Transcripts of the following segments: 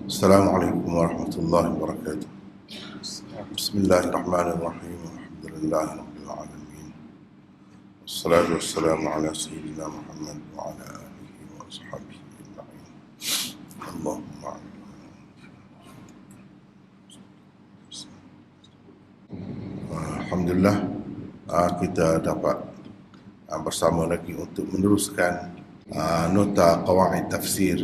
Assalamualaikum warahmatullahi wabarakatuh. Bismillahirrahmanirrahim. Alhamdulillahirabbil alamin. Wassalatu wassalamu ala sayyidina Muhammad wa ala alihi wa ashabihi ajma'in. Allahumma Alhamdulillah, kita dapat bersama lagi untuk meneruskan nota qawaid tafsir,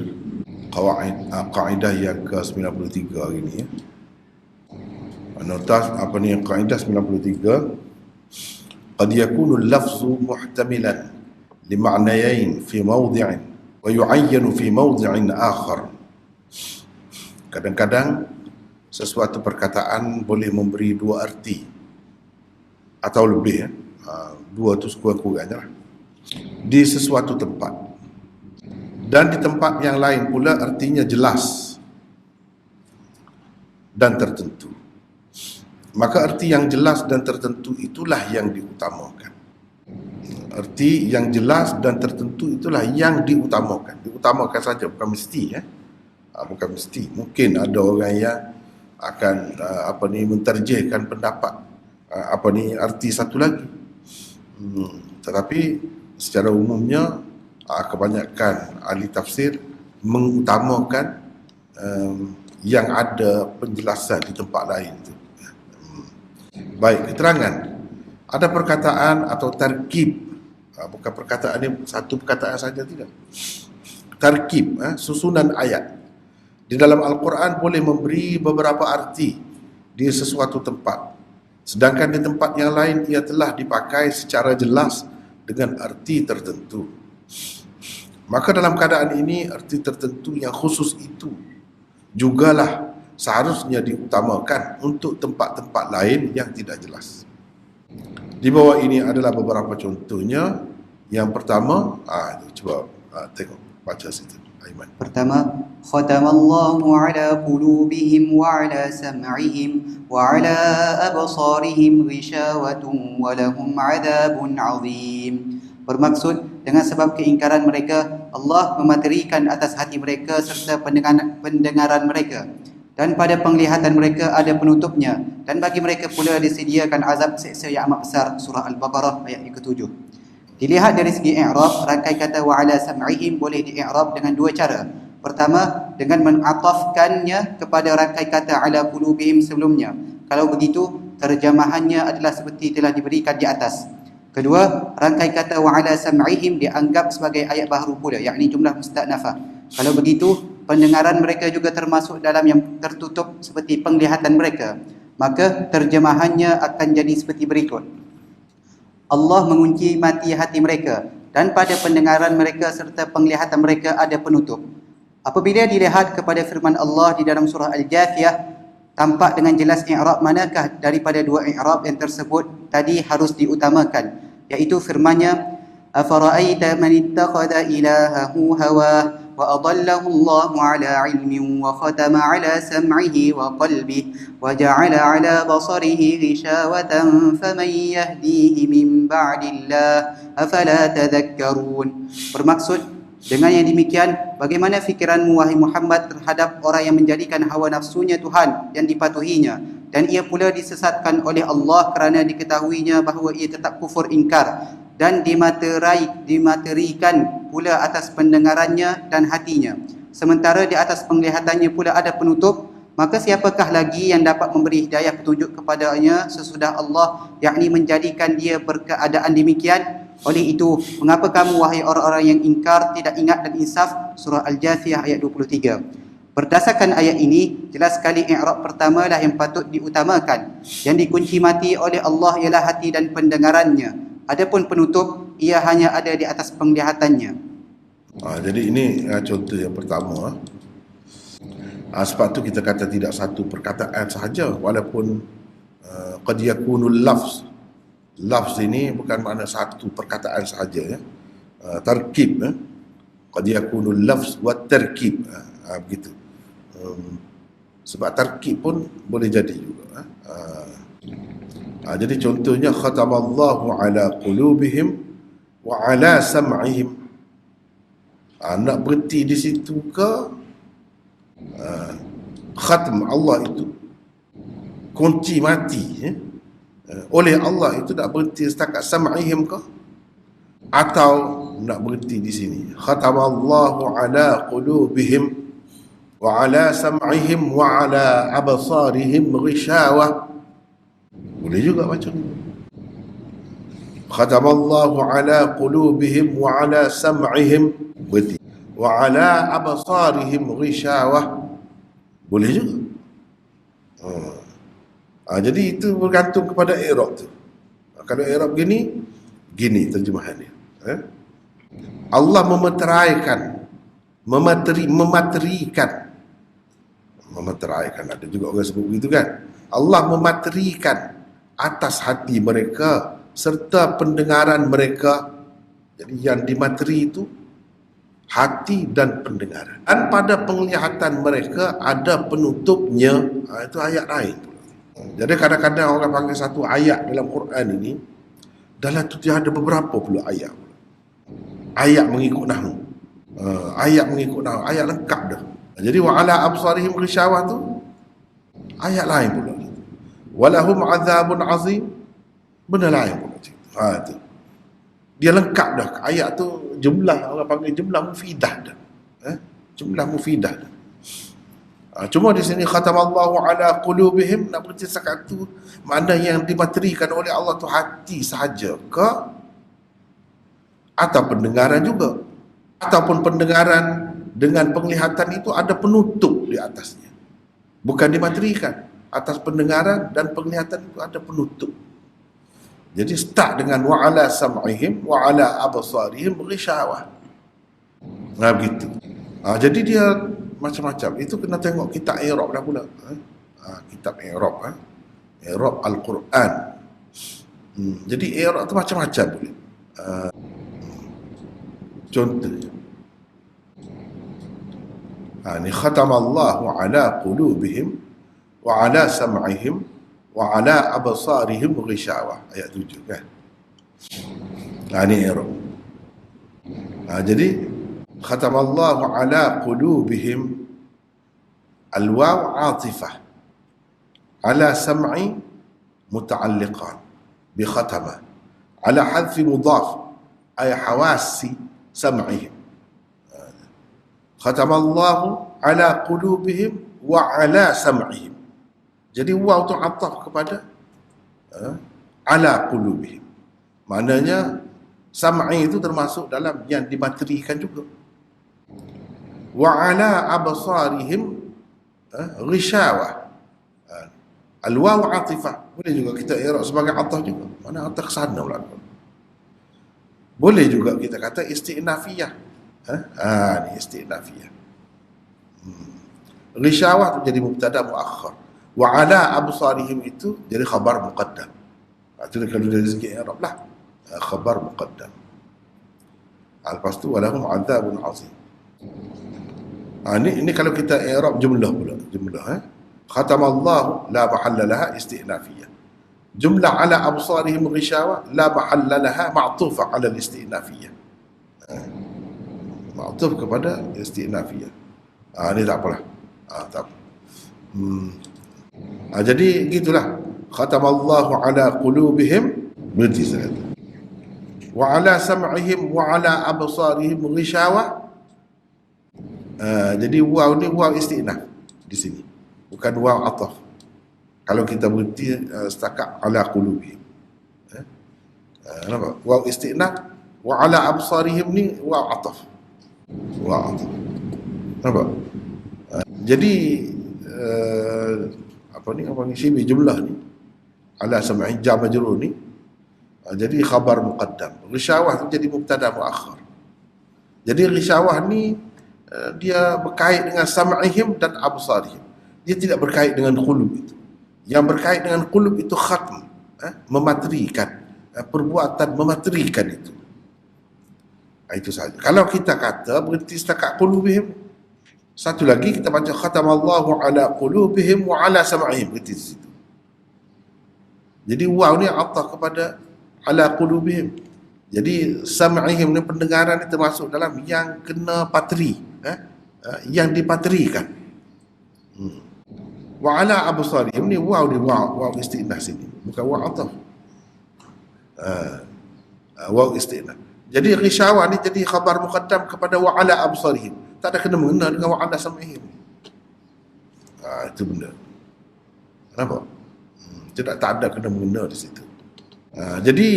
kaedah yang ke-93 hari ini ya. Nota kaedah 93, qad yakunu al-lafzu muhtamilan li ma'nayain fi mawdi'in wa yu'ayyanu fi mawdi'in akhar. Kadang-kadang sesuatu perkataan boleh memberi dua arti atau lebih ya. Dua tu sekurang-kurangnya lah, di sesuatu tempat, dan di tempat yang lain pula artinya jelas dan tertentu. Maka arti yang jelas dan tertentu itulah yang diutamakan. Arti yang jelas dan tertentu itulah yang diutamakan. Diutamakan saja, bukan mesti ya. Bukan mesti. Mungkin ada orang yang akan menterjihkan pendapat arti satu lagi. Tetapi secara umumnya kebanyakan ahli tafsir mengutamakan yang ada penjelasan di tempat lain tu. Baik, keterangan. Ada perkataan atau tarkib, bukan perkataan ini satu perkataan saja, tidak. Tarkib, susunan ayat di dalam Al-Quran boleh memberi beberapa arti di sesuatu tempat, sedangkan di tempat yang lain ia telah dipakai secara jelas dengan arti tertentu. Maka dalam keadaan ini, arti tertentu yang khusus itu jugalah seharusnya diutamakan untuk tempat-tempat lain yang tidak jelas. Di bawah ini adalah beberapa contohnya. Yang pertama, coba tengok, baca situ, Aiman. Pertama, khatamallahu ala qulubihim wa ala sam'ihim wa ala absarihim ghishawatun wa lahum adabun azim. Bermaksud, dengan sebab keingkaran mereka, Allah mematerikan atas hati mereka serta pendengaran mereka, dan pada penglihatan mereka ada penutupnya, dan bagi mereka pula disediakan azab seksa yang amat besar. Surah Al-Baqarah ayat yang ke-7. Dilihat dari segi i'rab, rangkai kata wa ala sam'ihim boleh di-i'rab dengan dua cara. Pertama, dengan mengatafkannya kepada rangkai kata ala qulubihim sebelumnya. Kalau begitu, terjemahannya adalah seperti telah diberikan di atas. Kedua, rangkai kata wa ala sam'ihim dianggap sebagai ayat baharu pula, yakni jumlah musta'nafah. Kalau begitu, pendengaran mereka juga termasuk dalam yang tertutup seperti penglihatan mereka. Maka terjemahannya akan jadi seperti berikut. Allah mengunci mati hati mereka, dan pada pendengaran mereka serta penglihatan mereka ada penutup. Apabila dilihat kepada firman Allah di dalam surah Al-Jathiyah, tampak dengan jelas i'rab manakah daripada dua i'rab yang tersebut tadi harus diutamakan, iaitu firman-Nya, afara'aita man ittakhadha ilahahu hawa wa adallahu Allahu ala ilmin wa khatama ala sam'ihi wa qalbihi wa ja'ala ala basarihi ghishawatan faman yahdihi min ba'dillah afala tadhakkarun. Bermaksud, dengan yang demikian, bagaimana fikiranmu wahai Muhammad terhadap orang yang menjadikan hawa nafsunya Tuhan yang dipatuhinya, dan ia pula disesatkan oleh Allah kerana diketahuinya bahawa ia tetap kufur ingkar, dan dimaterikan pula atas pendengarannya dan hatinya, sementara di atas penglihatannya pula ada penutup. Maka siapakah lagi yang dapat memberi hidayah petunjuk kepadanya sesudah Allah, yakni menjadikan dia berkeadaan demikian? Oleh itu, mengapa kamu wahai orang-orang yang ingkar tidak ingat dan insaf? Surah Al-Jathiyah ayat 23. Berdasarkan ayat ini, jelas sekali i'rab pertama lah yang patut diutamakan. Yang dikunci mati oleh Allah ialah hati dan pendengarannya. Adapun penutup, ia hanya ada di atas penglihatannya. Jadi ini contoh yang pertama. Sebab tu kita kata tidak satu perkataan sahaja, walaupun qad yakunul lafz. Lafz ini bukan makna satu perkataan sahaja ya. Tarkib qad yakunul lafz wa tarkib, begitu. Sebab tarkib pun boleh jadi juga. Jadi contohnya khatamallahu ala qulubihim wa ala sam'ihim. Nak berhenti di situ ke Khatm Allah itu kunci mati oleh Allah itu nak berhenti setakat sam'ihim ke atau nak berhenti di sini. Khatamallahu ala qulubihim wa ala sam'ihim wa ala absarihim ghishawah. Boleh juga macam ni. Khatamallahu ala qulubihim wa ala sam'ihim berhenti, wa ala absarihim ghishawah. Boleh juga. Jadi itu bergantung kepada i'rab tu. Kalau i'rab gini terjemahan dia. Allah mematerikan, ada juga orang sebut begitu kan. Allah mematerikan atas hati mereka serta pendengaran mereka. Jadi yang dimateri itu hati dan pendengaran. Dan pada penglihatan mereka ada penutupnya. Itu ayat lain. Jadi kadang-kadang orang panggil satu ayat dalam Quran ini, dalam tu dia ada beberapa pula ayat. Ayat mengikut nahwu. Ayat mengikut nahwu. Ayat lengkap dah. Jadi wa ala absarihim ghishawah tu ayat lain pula. Walahum azabun azim, benda lain pula. Itu. Dia lengkap dah. Ayat tu jumlah, orang panggil jumlah mufidah dah. Jumlah mufidah dah. Cuma di sini khatamallahu ala qulubihim, nak berarti setakat tu mana yang dimaterikan oleh Allah tu hati sahaja ke atau pendengaran juga, ataupun pendengaran dengan penglihatan itu ada penutup di atasnya, bukan dimaterikan. Atas pendengaran dan penglihatan itu ada penutup. Jadi start dengan wa ala sam'ihim wa ala absarihim ghishawah. Begitu. Jadi dia macam-macam. Itu kena tengok kitab i'rab dah pula. Kitab i'rab, i'rab Al-Quran. Jadi i'rab tu macam-macam boleh. Contohnya, ni khatamallahu ala qulubihim wa ala sam'ihim wa ala absarihim ghishawah, ayat 7 kan. Ni i'rab. Jadi khatamallahu ala qulubihim, al-waw 'atifah, ala sam'i muta'alliqan bi khatama, ala hadfi mudaf ay hawasi sam'ihim. Khatamallahu ala qulubihim wa ala sam'ihim. Jadi waw tu ataf kepada ala qulubihim. Maknanya sam'i itu termasuk dalam yang dimaterikan juga. Wa ala absarihim ghishawah. Al-waw atifah. Boleh juga kita i'rab sebagai ataf juga. Mana ataf ke sana pula. Boleh juga kita kata isti'nafiyah. Ni isti'nafiyah. Ghishawah tu jadi mubtada muakhar. Wa ala absarihim itu jadi khabar muqaddam. Itu kalau dari segi i'rab lah. Khabar muqaddam. Lepas tu walahum azabun azim. Ini kalau kita i'rab jumlah pula. Jumlah khatamallahu la mahalla laha isti'nafiyah. Jumlah ala absarihim ghishawah la mahalla laha ma'tufah ala isti'nafiyah. Ma'tuf kepada isti'nafiyah. Ini tak apalah. Tak apa. Jadi gitulah. Khatamallahu ala qulubihim, berhenti saja. Wa ala sam'ihim wa ala absarihim ghishawah. Jadi waw ni waw isti'naf di sini, bukan waw ataf. Kalau kita berhenti setakat ala qulubihim, nampak? Waw isti'naf wa ala absarihim ni waw ataf. Waw ataf. Nampak? Jadi apa ni syibi jumlah ni ala sam'i jar majrur ni, jadi khabar muqaddam. Ghishawah tu jadi mubtada muakhar. Jadi ghishawah ni dia berkait dengan sam'ihim dan absarihim. Dia tidak berkait dengan qulub itu. Yang berkait dengan qulub itu khatm, mematerikan, perbuatan mematerikan itu. Itu saja. Kalau kita kata berhenti setakat qulubihim, satu lagi kita baca khatamallahu ala qulubihim wa ala sam'ihim, berhenti di situ. Jadi waw ni ataf kepada ala qulubihim. Jadi sam'ihim ni pendengaran ni termasuk dalam yang kena pateri, yang dipaterikan. Wa ala absarihim ni waw di waw istinah sini, bukan waw ataf. Waw istinah. Jadi ghisyawah ni jadi khabar muqaddam kepada wa ala absarihim. Tak ada kena mengena dengan wa ala sam'ihim. Itu benda. Kenapa? Tak ada kena mengena di situ. Jadi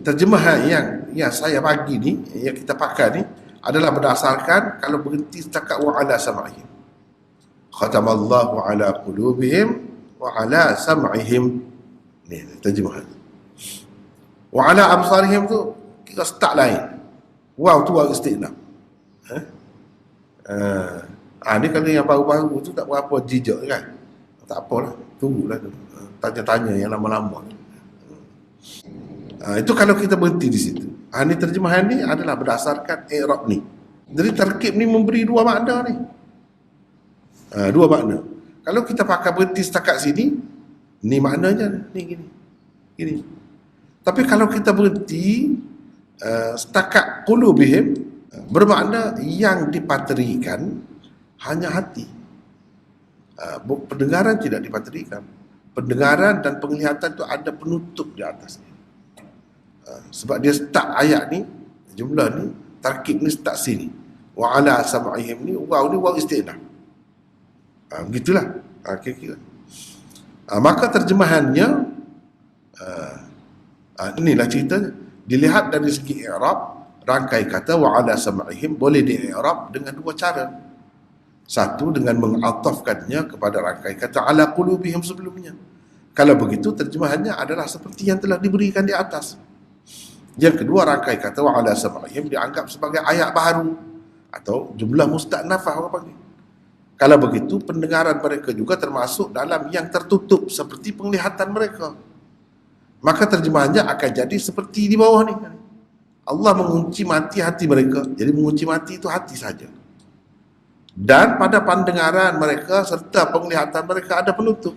terjemahan yang saya bagi ni, yang kita pakai ni adalah berdasarkan kalau berhenti setakat wa ala sam'ihim. Khatamallahu ala qulubihim wa ala sam'ihim. Ni terjemahan. Wa ala absarihim tu kita start lain. Wow tu waw istinah. Ni kalau yang baru-baru tu tak berapa jejak kan. Tak apalah, tunggulah tu. Tanya-tanya yang lama-lama. Itu kalau kita berhenti di situ. Ni terjemahan ni adalah berdasarkan i'rab ni. Jadi terkib ni memberi dua makna ni. Dua makna. Kalau kita pakai berhenti setakat sini, ni maknanya ni gini. Tapi kalau kita berhenti setakat qulubihim, bermakna yang dipaterikan hanya hati. Pendengaran tidak dipaterikan. Pendengaran dan penglihatan tu ada penutup di atasnya. Sebab dia start ayat ni, jumlah ni, tarkib ni start sini. Wa ala sam'ihim ni, waw ni waw istinah. Begitulah. Kira-kira. Maka terjemahannya, inilah ceritanya. Dilihat dari segi i'rab, rangkai kata wa ala sam'ihim boleh di-i'rab dengan dua cara. Satu, dengan mengatafkannya kepada rangkai kata ala qulubihim sebelumnya. Kalau begitu, terjemahannya adalah seperti yang telah diberikan di atas. Yang kedua, rangkai kata wa ala sam'ihim dianggap sebagai ayat baru atau jumlah musta'nafah orang panggil. Kalau begitu, pendengaran mereka juga termasuk dalam yang tertutup seperti penglihatan mereka. Maka terjemahannya akan jadi seperti di bawah ni. Allah mengunci mati hati mereka. Jadi mengunci mati itu hati saja. Dan pada pendengaran mereka serta penglihatan mereka ada penutup.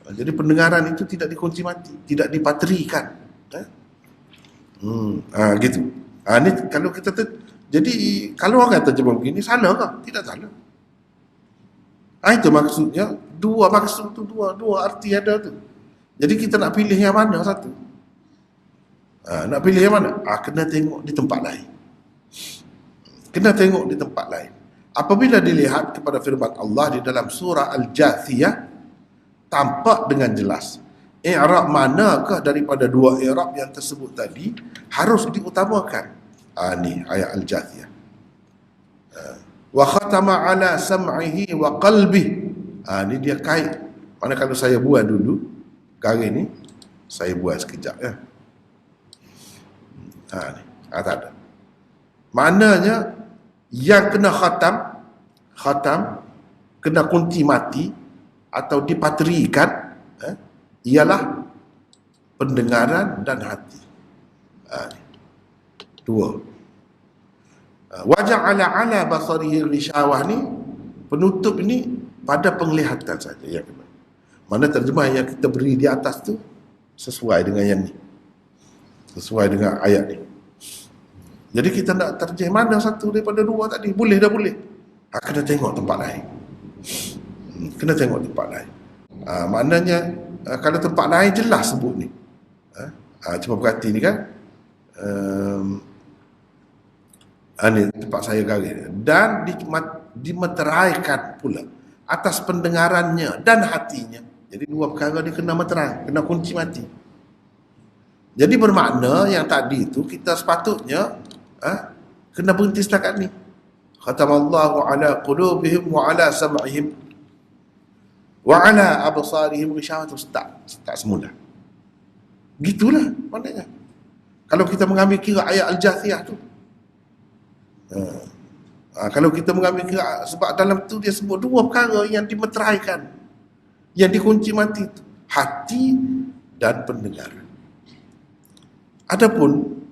Jadi pendengaran itu tidak dikunci mati, tidak dipaterikan. Gitu. Ini kalau kita jadi kalau orang terjemah begini salah ke? Tidak salah. Itu maksudnya dua maksud tu dua arti ada tu. Jadi kita nak pilih yang mana satu? Nak pilih yang mana? Kena tengok di tempat lain. Kena tengok di tempat lain. Apabila dilihat kepada firman Allah di dalam surah Al-Jathiyah, tampak dengan jelas i'rab manakah daripada dua i'rab yang tersebut tadi harus diutamakan. Ni ayat Al-Jathiyah. Wa khatama ala sam'ihi wa qalbihi. Ni dia kait. Mana kalau saya buat dulu kali ni, saya buat sekejap ya. Ni. Tak ada. Maknanya yang kena khatam kena kunci mati atau dipaterikan ialah pendengaran dan hati. Dua. Waja'ala ala basarihi rishawah ni penutup ni pada penglihatan saja ya. Mana terjemah yang kita beri di atas tu sesuai dengan yang ni. Sesuai dengan ayat ni. Jadi kita nak terjemah mana satu daripada dua tadi? Boleh dah boleh. Kena tengok tempat lain. Kena tengok tempat lain. Maknanya kalau tempat lain jelas sebut ni. Cuba perhati ni kan. Ni tempat saya garis. Dan dimeteraikan pula atas pendengarannya dan hatinya. Jadi dua perkara ni kena meterai, kena kunci mati. Jadi bermakna yang tadi itu kita sepatutnya kena berhenti setakat ni. Khatamallahu ala qulubihim wa ala sam'ihim wa ala absarihim ghishawatun. Start semula. Gitulah maknanya. Kalau kita mengambil kira ayat Al-Jathiyah tu. Kalau kita mengambil kira, sebab dalam tu dia sebut dua perkara yang dimeteraikan, yang dikunci mati tu, hati dan pendengaran. Adapun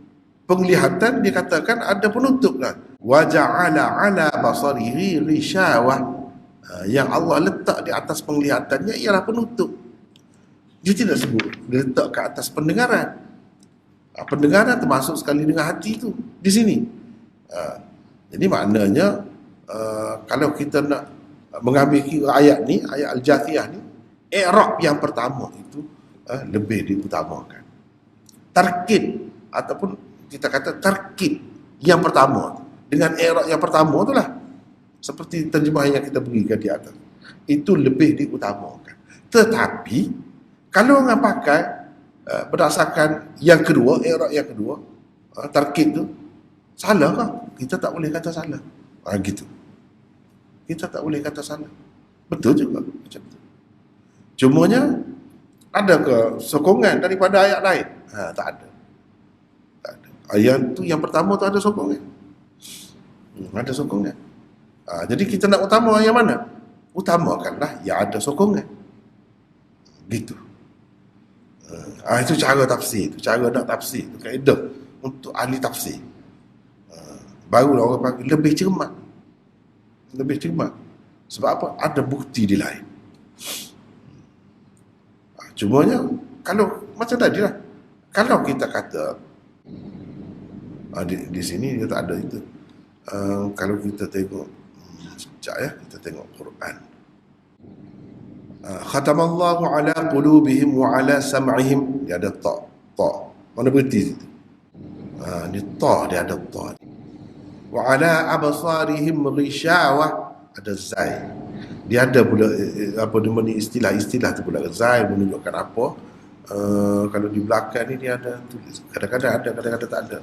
penglihatan dikatakan ada penutup lah. Wa ja'ala ala basarihi rishawah. Yang Allah letak di atas penglihatannya ialah penutup. Dia tidak sebut dia letak ke atas pendengaran. Pendengaran termasuk sekali dengan hati tu di sini. Jadi maknanya kalau kita nak mengambil kira ayat ni, ayat Al-Jathiyah ni, i'rab yang pertama itu lebih diutamakan. Tarkib ataupun kita kata tarkib yang pertama dengan i'rab yang pertama itulah seperti terjemahan yang kita berikan di atas, itu lebih diutamakan. Tetapi kalau orang pakai berdasarkan yang kedua, i'rab yang kedua, tarkib tu salah kah? Kita tak boleh kata salah. Gitu. Kita tak boleh kata salah. Betul juga macam tu. Cumanya ada ke sokongan daripada ayat lain? Tak ada. Tak ada. Ayat tu yang pertama tu ada sokongan. Ada sokongan. Jadi kita nak utama yang mana? Utamakanlah yang ada sokongan. Gitu. Itu cara tafsir, itu cara nak tafsir, itu kaedah untuk ahli tafsir. Barulah orang panggil lebih cermat. Lebih cermat. Sebab apa? Ada bukti di lain. Cumanya kalau macam tadi lah, kalau kita kata di sini dia tak ada itu. Kalau kita tengok sekejap ya, kita tengok Quran. Khatamallahu ala qulubihim wa ala sam'ihim, dia ada ta. Mana berhenti situ? Ni ta, dia ada ta. Wa ala absarihim ghishawah, ada zai. Dia ada pula apa nama ni, istilah tu pula, zai menunjukkan apa. Kalau di belakang ni dia ada tulis, kadang-kadang ada, kadang-kadang tak ada.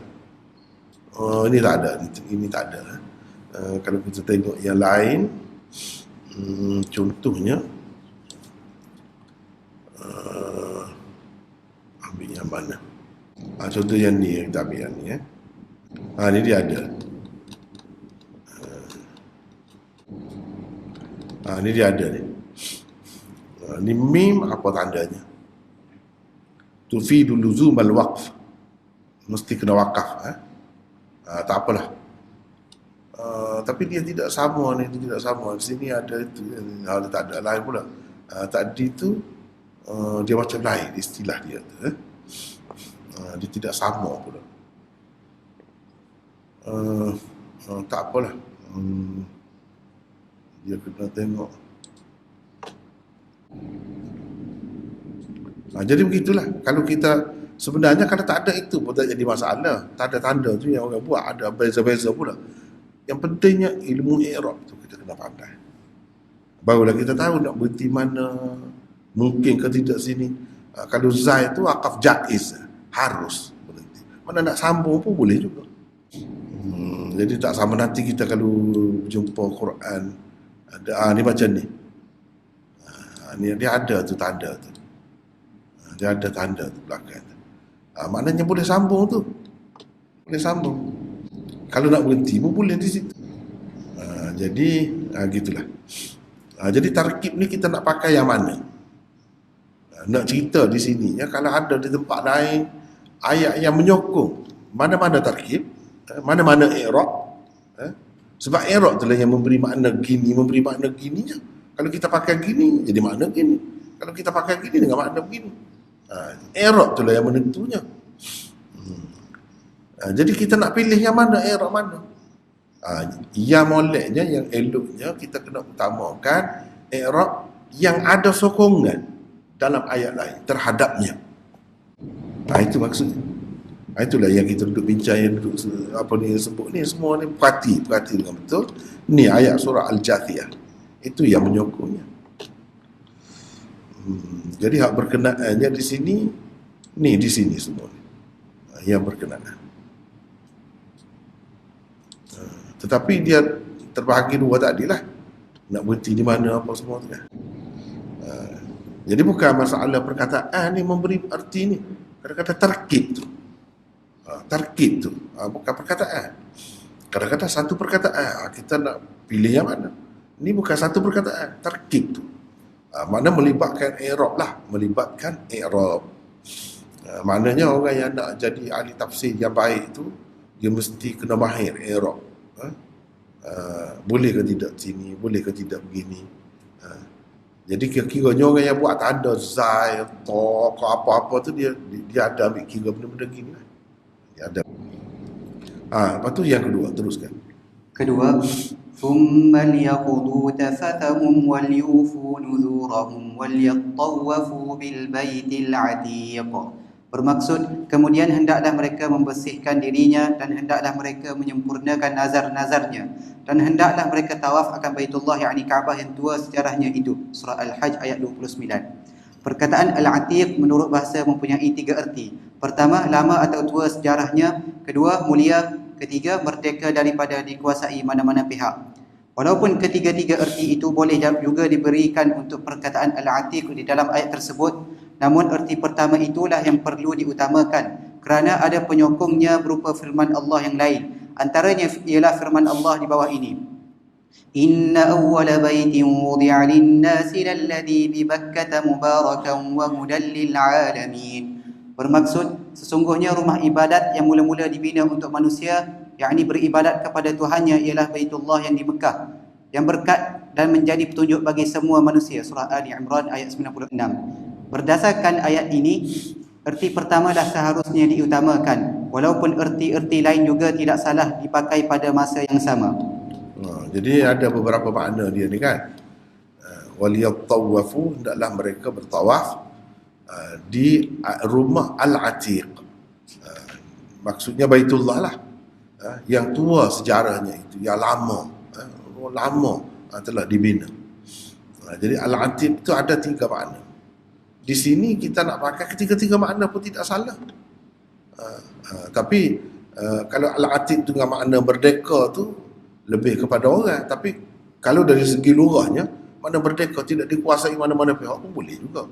Ini tak ada, ini tak ada. Kalau kita tengok yang lain, contohnya ambil yang mana? Contoh yang ni, kita ambil yang ni ni dia ada. Ni dia ada ni. Ni mim, apa tandanya? Tufidu luzumal waqf. Mesti kena wakaf. Tak apalah. Tapi dia tidak sama ni, dia tidak sama. Di sini ada itu, ada tak ada lain pula. Tadi tu dia macam lain istilah dia tu. Dia tidak sama pula. Tak apalah. Dia kena tengok. Jadi begitulah. Kalau kita sebenarnya kalau tak ada itu pun tak jadi masalah. Tak ada tanda tu yang orang buat, ada beza-beza pula. Yang pentingnya ilmu i'rab tu kita kena pandai. Barulah kita tahu nak berhenti mana, mungkin ke tidak sini. Kalau zai tu akaf jaiz, harus berhenti. Mana nak sambung pun boleh juga. Jadi tak sama nanti kita kalau jumpa Quran ada ni macam ni. Ni dia ada tu tanda tu. Dia ada tanda tu belakang tu. Maknanya boleh sambung tu. Boleh sambung. Kalau nak berhenti pun boleh di situ. Jadi gitulah. Jadi tarkib ni kita nak pakai yang mana? Nak cerita di sini ya, kalau ada di tempat lain ayat yang menyokong mana-mana tarkib, mana-mana i'rab. Sebab i'rab itulah yang memberi makna gini, memberi makna gini je. Kalau kita pakai gini jadi makna gini. Kalau kita pakai gini dengan makna begini. I'rab itulah yang menentunya. Jadi kita nak pilih yang mana, i'rab mana. Yang moleknya, yang eloknya kita kena utamakan i'rab yang ada sokongan dalam ayat lain terhadapnya. Itu maksudnya. Itulah yang kita duduk bincang, yang duduk apa ni sebut ni, semua ni perhati dengan betul. Ni ayat surah Al-Jathiyah. Itu yang menyokongnya. Jadi hak berkenaannya di sini, ni di sini semua ni. Yang berkenaan. Tetapi dia terbahagi dua tadilah. Nak berhenti di mana apa semua tu kan. Jadi bukan masalah perkataan ni memberi arti ni. Kadang-kadang tarkib tu. Tarkib tu bukan perkataan. Kadang-kadang satu perkataan kita nak pilih yang mana. Ini bukan satu perkataan, tarkib tu. Mana melibatkan i'rab lah, melibatkan i'rab. Maknanya orang yang nak jadi ahli tafsir yang baik tu, dia mesti kena mahir i'rab. Boleh ke tidak sini, boleh ke tidak begini. Jadi kira-kiranya orang yang buat tanda zai, to, ke apa-apa tu dia ada ambil kira benda-benda gini lah. Dia ada. Lepas tu yang kedua, teruskan. Kedua, ثم ليقضوا تفثهم وليوفوا نذورهم وليطوفوا بالبيت العتيق. Bermaksud, kemudian hendaklah mereka membersihkan dirinya dan hendaklah mereka menyempurnakan nazar-nazarnya dan hendaklah mereka tawaf akan Baitullah, yakni Kaabah yang tua sejarahnya itu. Surah Al-Hajj ayat 29. Perkataan Al-Atiq menurut bahasa mempunyai 3 erti. Pertama, lama atau tua sejarahnya. Kedua, mulia. Ketiga, merdeka daripada dikuasai mana-mana pihak. Walaupun ketiga-tiga erti itu boleh juga diberikan untuk perkataan Al-Atiq di dalam ayat tersebut, namun erti pertama itulah yang perlu diutamakan kerana ada penyokongnya berupa firman Allah yang lain. Antaranya ialah firman Allah di bawah ini. Inna awwala baitin wudi'a lin-nasi lalladhi bi Bakkah mubarakan wa hudan lil alamin. Bermaksud, sesungguhnya rumah ibadat yang mula-mula dibina untuk manusia, yakni beribadat kepada Tuhannya, ialah Baitullah yang di Mekah, yang berkat dan menjadi petunjuk bagi semua manusia. Surah Ali Imran ayat 96. Berdasarkan ayat ini, erti pertama dah seharusnya diutamakan, walaupun erti-erti lain juga tidak salah dipakai pada masa yang sama. Jadi ada beberapa makna dia ni kan. Waliyattawafu, hendaklah mereka bertawaf di rumah Al-Atiq. Maksudnya Baitullah lah, yang tua sejarahnya itu, yang lama, telah dibina. Jadi Al-Atiq itu ada 3 makna. Di sini kita nak pakai ketiga-tiga makna pun tidak salah. Tapi kalau Al-Atiq dengan makna merdeka tu lebih kepada orang. Tapi kalau dari segi lurahnya, makna merdeka tidak dikuasai mana-mana pihak pun boleh juga.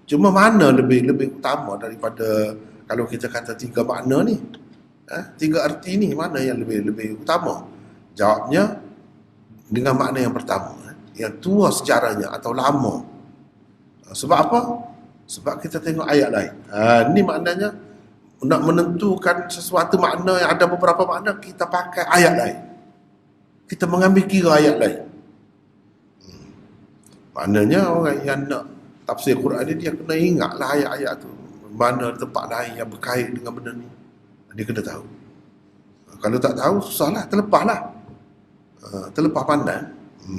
Cuma mana lebih utama daripada kalau kita kata 3 makna ni, 3 arti ni, mana yang lebih utama? Jawabnya dengan makna yang pertama, yang tua sejarahnya atau lama. Sebab apa? Sebab kita tengok ayat lain. Ni maknanya nak menentukan sesuatu makna yang ada beberapa makna, kita pakai ayat lain. Kita mengambil kira ayat lain. Maknanya orang yang nak tafsir Quran ni, dia kena ingatlah ayat-ayat tu. Mana tempat lain yang berkait dengan benda ni, dia kena tahu. Kalau tak tahu, susahlah, terlepaslah. Terlepas pandang.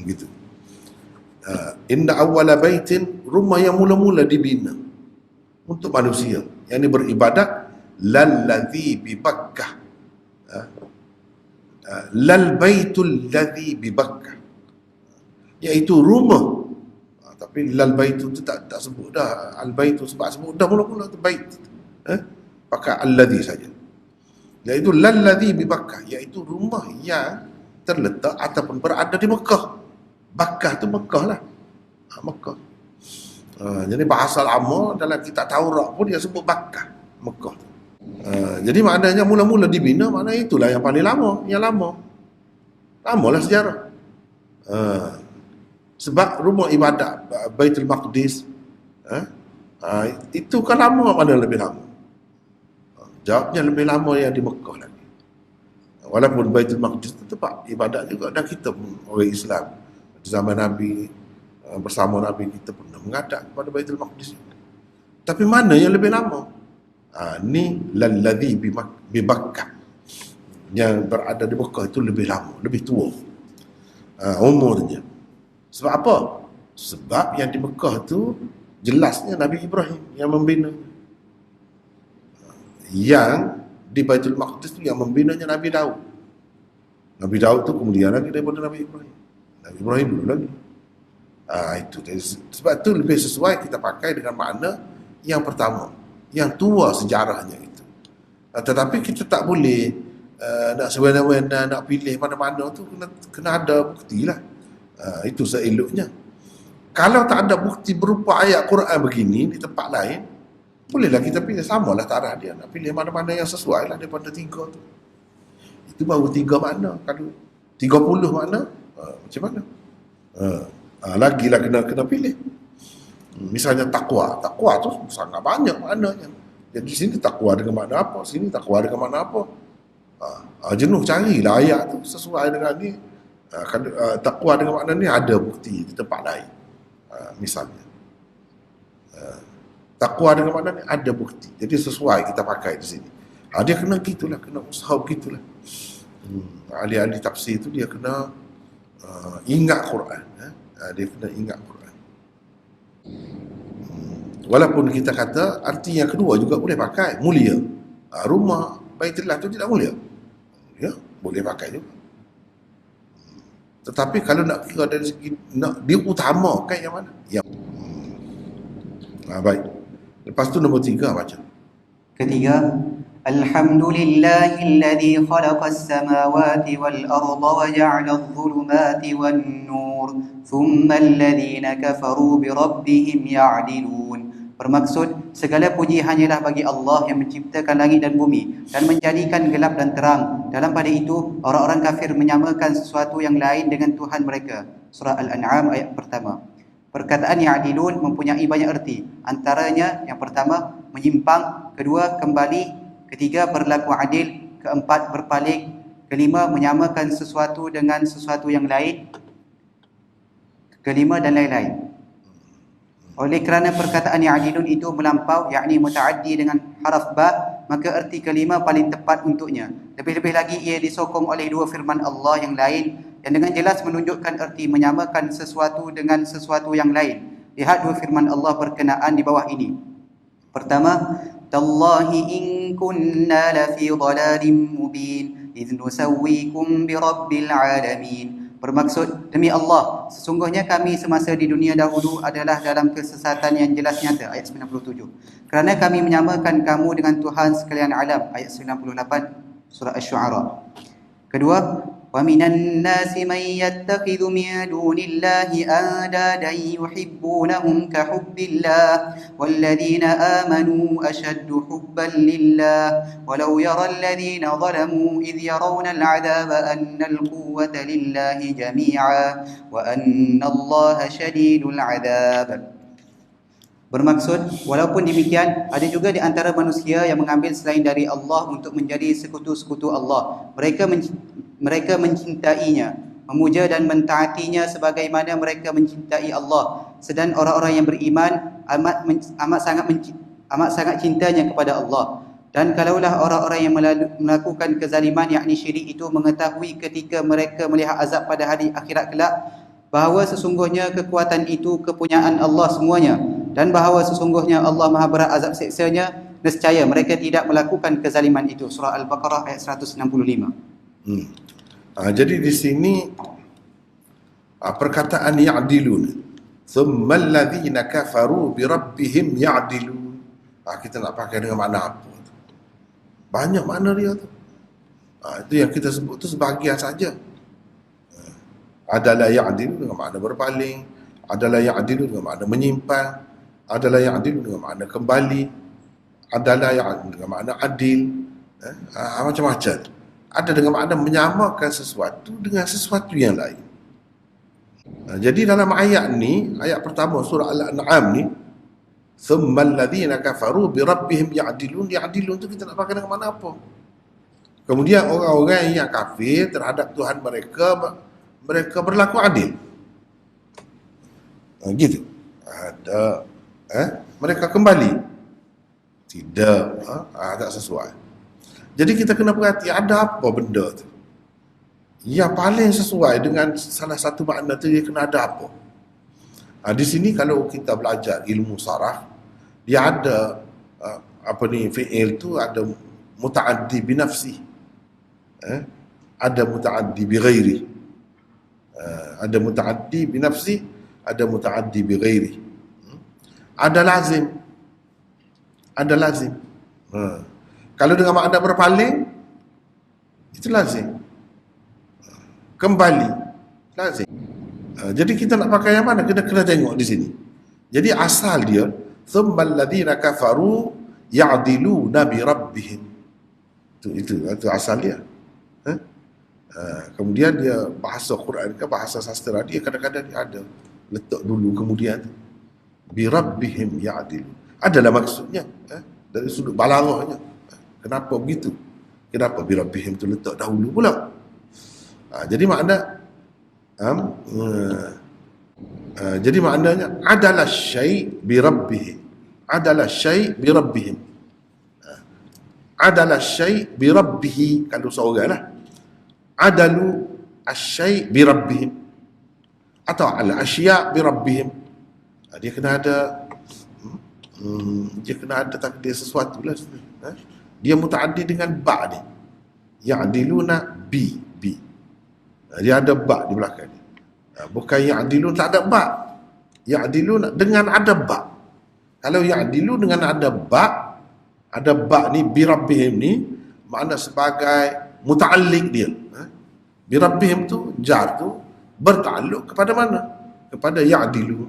Gitu. Inna awwala baitin, rumah yang mula-mula dibina untuk manusia, yang ini beribadat, lalladhi bi Bakkah, lal baitul ladhi bi Bakkah, iaitu rumah. Tapi lal baitu tu tak sebut dah al baitu, sebab sebut dah mula-mula tu bait, pakai alladhi saja, iaitu lalladhi bi Bakkah, iaitu rumah yang terletak ataupun berada di Mekah. Bakkah tu Mekah lah. Mekah. Jadi bahasa lama dalam kitab Taurat pun dia sebut Bakkah, Mekah. Jadi maknanya mula-mula dibina, maknanya itulah yang paling lama, yang lama. Lamalah sejarah. Sebab rumah ibadat Baitul Maqdis, itu kan lama, mana lebih lama? Jawabnya lebih lama yang di Mekah lagi. Walaupun Baitul Maqdis itu tempat ibadat juga, dan kita pun orang Islam di zaman Nabi, bersama Nabi, kita pernah menghadap kepada Baitul Maqdis. Tapi mana yang lebih lama? Ni lalladhi bi Bakkah, yang berada di Mekah itu lebih lama, lebih tua umurnya. Sebab apa? Sebab yang di Mekah tu jelasnya Nabi Ibrahim yang membina. Yang di Baitul Maqdis tu yang membinanya Nabi Daud. Nabi Daud tu kemudian lagi daripada Nabi Ibrahim. Nabi Ibrahim dulu lagi. Itu. Sebab tu lebih sesuai kita pakai dengan makna yang pertama, yang tua sejarahnya itu. Tetapi kita tak boleh nak sewenang-wenang nak pilih mana-mana tu, kena ada bukti lah. Itu seeloknya. Kalau tak ada bukti berupa ayat Quran begini di tempat lain, bolehlah kita pilih, samalah tarah dia. Nak pilih mana-mana yang sesuai lah daripada 3 tu. Itu baru 3 makna. Kalau 30 makna, macam mana? Lagilah kena pilih. Misalnya takwa tu sangat banyak maknanya. Jadi di sini takwa dengan makna apa, sini takwa dengan makna apa. Jenuh carilah ayat tu sesuai dengan ni. Takwa dengan makna ni ada bukti di tempat lain. Misalnya takwa dengan makna ni ada bukti, jadi sesuai kita pakai di sini. Dia kena gitulah, kena usaha begitulah. Ahli-ahli tafsir tu dia kena ingat Quran. Dia kena ingat Quran. Walaupun kita kata arti yang kedua juga boleh pakai, mulia. Rumah Baitullah tu tidak mulia, ya, boleh pakai juga. Tetapi kalau nak kira dari segi nak diutamakan yang mana? Yang baik. Lepas tu nombor 3 baca. Ketiga, Alhamdulillahilladzi khalaqas samawati wal arda wa ja'ala adh-dhulumati wan nur, thumma alladhina kafaru bi rabbihim ya'dilun. Bermaksud, segala puji hanyalah bagi Allah yang menciptakan langit dan bumi dan menjadikan gelap dan terang. Dalam pada itu, orang-orang kafir menyamakan sesuatu yang lain dengan Tuhan mereka. Surah Al-An'am ayat pertama. Perkataan ya'dilun mempunyai banyak erti. Antaranya, yang pertama, menyimpang. Kedua, kembali. Ketiga, berlaku adil. Keempat, berpaling. Kelima, menyamakan sesuatu dengan sesuatu yang lain. Kelima, dan lain-lain. Oleh kerana perkataan ya'dilun itu melampau, yakni mutaaddi dengan haraf ba, maka erti kelima paling tepat untuknya. Lebih-lebih lagi ia disokong oleh dua firman Allah yang lain yang dengan jelas menunjukkan erti menyamakan sesuatu dengan sesuatu yang lain. Lihat dua firman Allah berkenaan di bawah ini. Pertama, Tallahi in kunna lafi dhalalim mubin idh nusawwikum bi rabbil alamin. Bermaksud, demi Allah, sesungguhnya kami semasa di dunia dahulu adalah dalam kesesatan yang jelas nyata. Ayat 97. Kerana kami menyamakan kamu dengan Tuhan sekalian alam. Ayat 98, surah Asy-Syu'ara. Kedua, وَمِنَ النَّاسِ مَنْ يَتَّخِذُ مِنْ دُونِ اللَّهِ أَنْدَادًا يُحِبُّونَهُمْ كَحُبِّ اللَّهِ وَالَّذِينَ آمَنُوا أَشَدُّ حُبًّا لِلَّهِ وَلَوْ يَرَى الَّذِينَ ظَلَمُوا إِذْ يَرَوْنَ الْعَذَابَ أَنَّ الْقُوَّةَ لِلَّهِ جَمِيعًا وَأَنَّ اللَّهَ شَدِيدُ الْعَذَابِ. Bermaksud, walaupun demikian, ada juga di antara manusia yang mengambil selain dari Allah untuk menjadi sekutu-sekutu Allah. Mereka mencintainya, memuja dan mentaatinya sebagaimana mereka mencintai Allah. Sedang orang-orang yang beriman amat sangat cintanya kepada Allah. Dan kalaulah orang-orang yang melakukan kezaliman yakni syirik itu mengetahui ketika mereka melihat azab pada hari akhirat kelak, bahawa sesungguhnya kekuatan itu kepunyaan Allah semuanya, dan bahawa sesungguhnya Allah Maha berat azab siksanya, nescaya mereka tidak melakukan kezaliman itu. Surah Al-Baqarah ayat 165. Jadi di sini perkataan ya'dilun, thumma alladhina kafaru bi rabbihim ya'dilun, kita nak pakai dengan makna apa? Banyak makna dia tu. Itu yang kita sebut tu sebahagian saja. Adalah ya'dilun dengan makna berpaling, adalah ya'dilun dengan makna menyimpang, adalah ya'dilun dengan makna kembali, adalah ya'dilun dengan makna adil, macam-macam. Ada dengan makna menyamakan sesuatu dengan sesuatu yang lain. Jadi dalam ayat ni, ayat pertama surah Al-An'am ni, thumma alladhina kafaru bi rabbihim ya'dilun, ya'dilun tu kita nak pakai dengan makna apa? Kemudian orang-orang yang kafir terhadap Tuhan mereka, mereka berlaku adil. Gitu. Ada mereka kembali. Tidak, tak sesuai. Jadi kita kena perhati ada apa benda tu. Yang paling sesuai dengan salah satu makna tu, dia kena ada apa. Di sini kalau kita belajar ilmu saraf, dia ada fi'il tu ada muta'addi binafsi, ada muta'addi bi ghairi, ada muta'addi binafsi, ada muta'addi bi ghairi, ada lazim, ada lazim. Kalau dengan makna berpaling, itu lazim. Kembali, lazim. Jadi kita nak pakai yang mana? Kita kena tengok di sini. Jadi asal dia, thummal ladzina kafaru ya'diluna bi rabbihim. Itu asal dia. Kemudian dia bahasa Quran ke bahasa sastra dia kadang-kadang dia ada letak dulu kemudian bi rabbihim ya'dilun. Adalah maksudnya dari sudut balaghahnya. Kenapa begitu? Kenapa bi rabbihim tu letak dahulu pula? Jadi makna jadi maknanya adalah syai' bi rabbihim. Adalah syai' bi rabbihim. Adalah syai' bi rabbihi, kalau seorang lah. Adalu asy-syai' bi rabbihim. Atau al asya bi rabbihim, dia kena ada dia kena ada takdir sesuatu lah. Dia mutaaddi dengan ba ni, ya'diluna bi. Dia ada ba di belakang ni. Bukan ya'dilun tak ada ba, ya'diluna dengan ada ba. Kalau ya'dilu dengan ada ba ni bi rabbihim ni makna sebagai muta'alliq dia. Bi rabbihim tu jar tu bertakluk kepada mana? Kepada ya'dilu.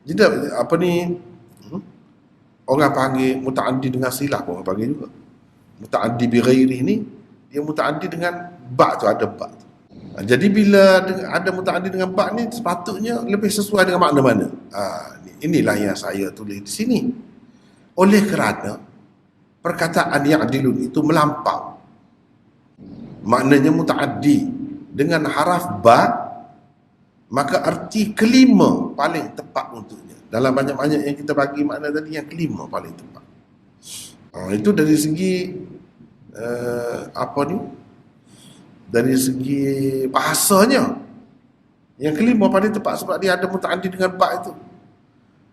Jadi apa ni, orang panggil muta'addi dengan silah pun orang panggil juga. Muta'addi bi ghairi ni dia muta'addi dengan ba tu, ada ba tu. Jadi bila ada muta'addi dengan ba ni sepatutnya lebih sesuai dengan makna mana. Inilah yang saya tulis di sini. Oleh kerana perkataan ya'dilun itu melampau, maknanya muta'addi dengan haraf ba, maka arti kelima paling tepat untuknya. Dalam banyak-banyak yang kita bagi makna tadi, yang kelima paling tepat. Itu dari segi dari segi bahasanya, yang kelima paling tepat sebab dia ada muta'addi dengan ba itu.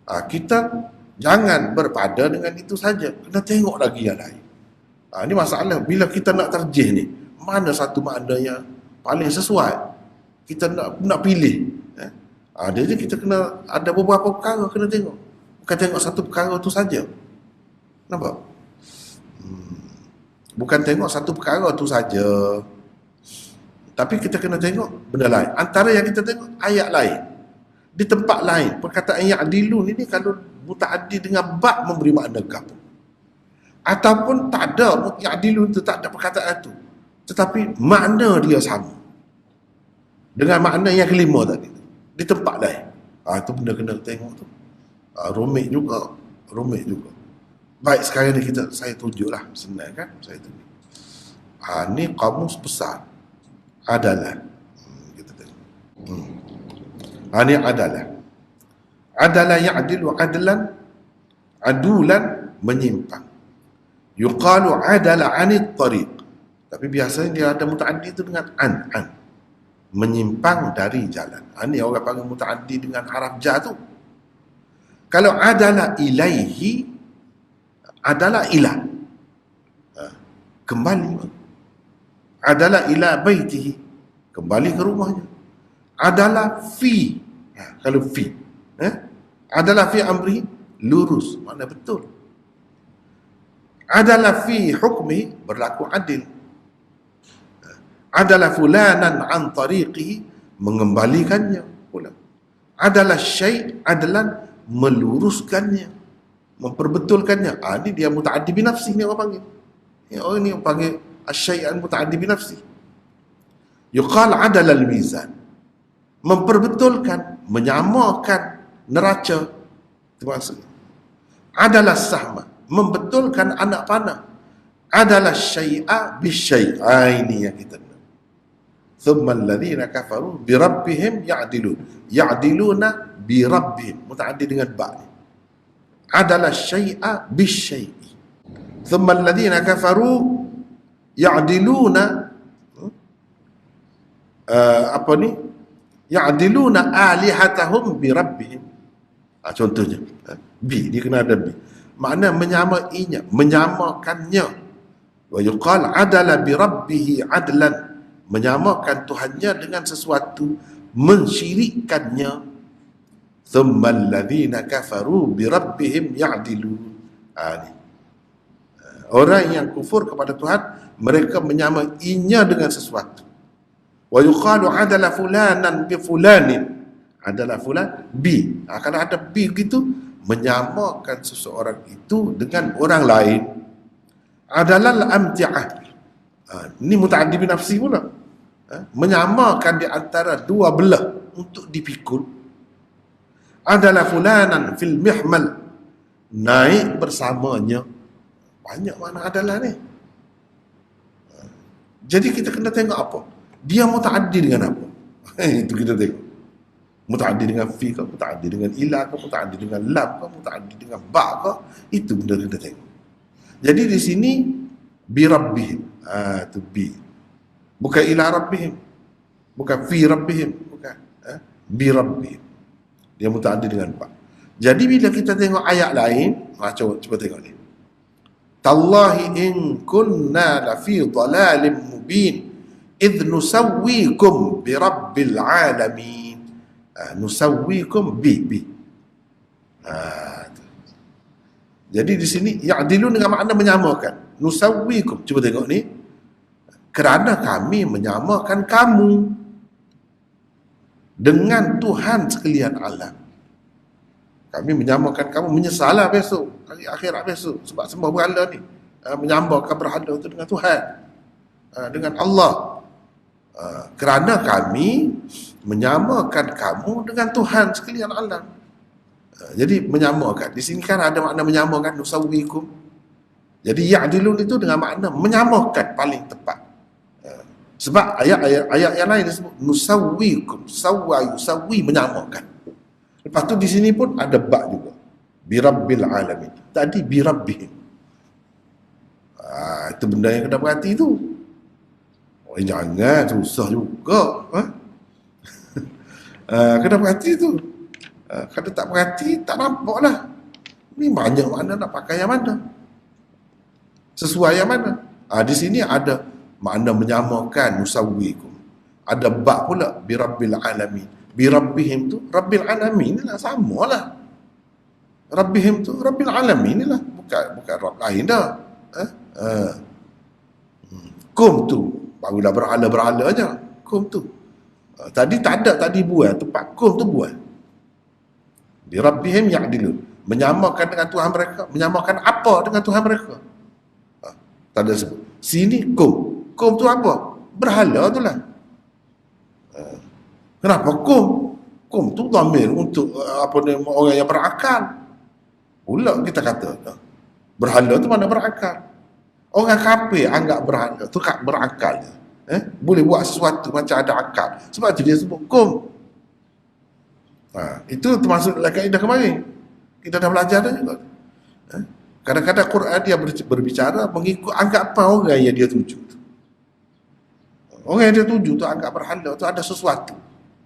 Kita jangan berpada dengan itu saja, kena tengok lagi yang lain. Ini masalah bila kita nak tarjih ni, mana satu makna yang paling sesuai, kita nak pilih. Jadi kita kena ada beberapa perkara kena tengok, bukan tengok satu perkara tu saja. Nampak? Bukan tengok satu perkara tu saja, tapi kita kena tengok benda lain. Antara yang kita tengok ayat lain di tempat lain, perkataan ya'dilun ini kalau muta'addi dengan ba memberi makna gapo, ataupun tak ada ya'dilun itu, tak ada perkataan itu, tetapi makna dia sama dengan makna yang kelima tadi di tempat lain. Itu benda kena tengok tu. Rumit juga. Baik, sekarang ni saya tunjuklah, senang kan, saya tunjuk. Ni kamus besar adalah, kita tengok. Ini adalah ya'dilu adlan, adulan menyimpang. Yuqalu adala anit tariq, tapi biasanya dia ada muta'addi itu dengan an, menyimpang dari jalan. Ini orang panggil muta'addi dengan haraf ja tu. Kalau adalah ilaihi, adalah ila, kembali. Adalah ila baitihi, kembali ke rumahnya. Adalah fi, kalau fi, adalah fi amri, lurus, mana betul. Adalah fi hukmi, berlaku adil. Adalah fulanan an tariqihi, mengembalikannya pula. Adalah syai' adalan, meluruskannya, memperbetulkannya. Ini dia muta'addi binafsi, ni orang panggil. Ini orang panggil asyai'an muta'addi binafsi. Yuqal adalal mizan, memperbetulkan, menyamakan neraca, itu maksudnya. Adalah sahma, membetulkan anak panah. Adalah syai'a bisyai'a, ini yang kita nak. Thumma alladhina kafaru birabbihim ya'dilun, ya'diluna birabbihim, muta'addi dengan ba' ni. Adalah syai'a bisyai'i. Thumma alladhina kafaru ya'diluna, ya'diluna alihatahum birabbihim. Contohnya bi, dia kena ada bi, makna menyamainya, menyamakannya. Wa yuqal adala birabbihi adlan, menyamakan Tuhannya dengan sesuatu, mensyirikkannya. Thumma alladhina kafaru birabbihim ya'dilun. Orang yang kufur kepada Tuhan, mereka menyamainya dengan sesuatu. Wa yuqalu adala fulanan bi fulanin, adalah fulan bi. Kalau ada bi gitu, menyamakan seseorang itu dengan orang lain. Adalah amti'ah, ini muta'addi binafsi pula. Menyamakan di antara dua belah untuk dipikul. Adalah fulanan fil mihmal, naik bersamanya. Banyak mana adalah ni. Jadi kita kena tengok apa dia muta'addi dengan apa. Itu kita tengok. Muta'addi dengan fi ke, muta'addi dengan ila ke, muta'addi dengan lam ke, muta'addi dengan ba ke, itu benda kita tengok. Jadi di sini bi rabbihim, itu bi, bukan ila rabbihim. Bukan fi rabbihim, bukan. Bi rabbihim. Dia mutaaddi dengan ba. Jadi bila kita tengok ayat lain, cuba tengok ni. Tallahi in kunna la fi dhalalin mubin idh nusawwikum bi rabbil alamin. Nusawwikum bi. Jadi di sini ya'dilun dengan makna menyamakan. Nusawwikum, cuba tengok ni. Kerana kami menyamakan kamu dengan Tuhan sekalian alam. Kami menyamakan kamu, menyesalah besok, hari akhirat besok, sebab sembah berhala ni. Menyamakan berhala itu dengan Tuhan, dengan Allah. Kerana kami menyamakan kamu dengan Tuhan sekalian alam. Jadi menyamakan. Di sini kan ada makna menyamakan, nusawwikum. Jadi ya'dilun itu dengan makna menyamakan paling tepat. Sebab ayat yang lain disebut nusawwikum, yusawwi, menyamakan. Lepas tu di sini pun ada ba juga. Bi rabbil alamin. Tadi bi rabbihim. Itu benda yang kena perhati tu. Jangan susah juga. Kena perhati tu. Kalau tak perhati, tak nampak lah. Ni banyak mana nak pakai yang mana. Sesuai yang mana. Di sini ada makna menyamakan, nusawwikum. Ada ba pula, bi rabbil alamin. Bi rabbihim tu, rabbil alamin lah, sama lah. Rabbihim tu, rabbil alamin lah. Bukan Rabb lain dah. Kum tu, barulah berhala-berhala je. Kum tu. Tadi tak ada, tadi buat. Tempat kum tu buat. Bi rabbihim ya'dilun. Menyamakan dengan Tuhan mereka. Menyamakan apa dengan Tuhan mereka? Tak ada sebut. Sini kum. Kum tu apa? Berhala tu lah. Kenapa kum? Kum tu dhamir untuk orang yang berakal. Pula kita kata berhala tu mana berakal. Orang kafir anggap berhala tu tak berakal. Boleh buat sesuatu macam ada akal. Sebab tu dia sebut kum. Itu termasuk dalam kaedah kemarin. Kita dah belajar dah juga. Kadang-kadang Quran dia berbicara mengikut anggapan orang yang dia tuju. Orang yang dia tuju tu anggap berhala tu ada sesuatu.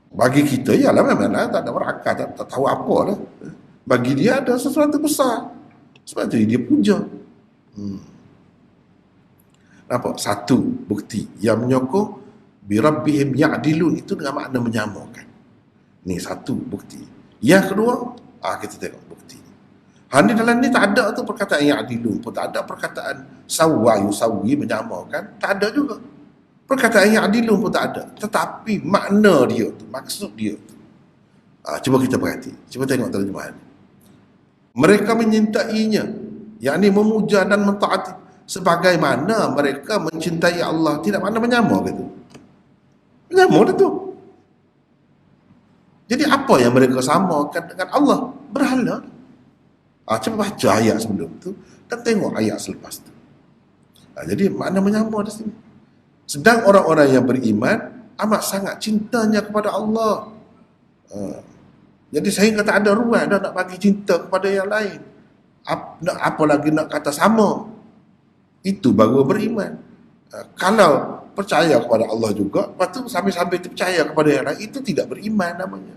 Bagi kita, ialah memanglah tak ada berakal, tak tahu apa lah. Bagi dia ada sesuatu besar. Sebab tu dia puja. Nampak? Satu bukti yang menyokong bi rabbihim ya'dilun itu dengan makna menyamakan. Ni satu bukti. Yang kedua, kita tengok bukti. Di dalam ni tak ada tu perkataan ya'dilun pun, tak ada perkataan sawwa yusawwi, menyamakan, tak ada juga. Perkataan ya'dilun pun tak ada. Tetapi makna dia tu, maksud dia tu. Cuba kita perhati. Cuba tengok terjemahan. Mereka menyintainya, yakni memuja dan mentaati sebagaimana mereka mencintai Allah. Tidak makna menyama gitu. Menyama dah tu. Jadi apa yang mereka samakan dengan Allah? Berhala. Cuba baca ayat sebelum tu dan tengok ayat selepas tu. Jadi makna menyama di sini. Sedang orang-orang yang beriman amat sangat cintanya kepada Allah. Jadi sehingga tak ada ruang dah nak bagi cinta kepada yang lain. Apa lagi nak kata sama. Itu baru beriman. Kalau percaya kepada Allah juga, lepas tu sambil-sambil percaya kepada yang lain, itu tidak beriman namanya.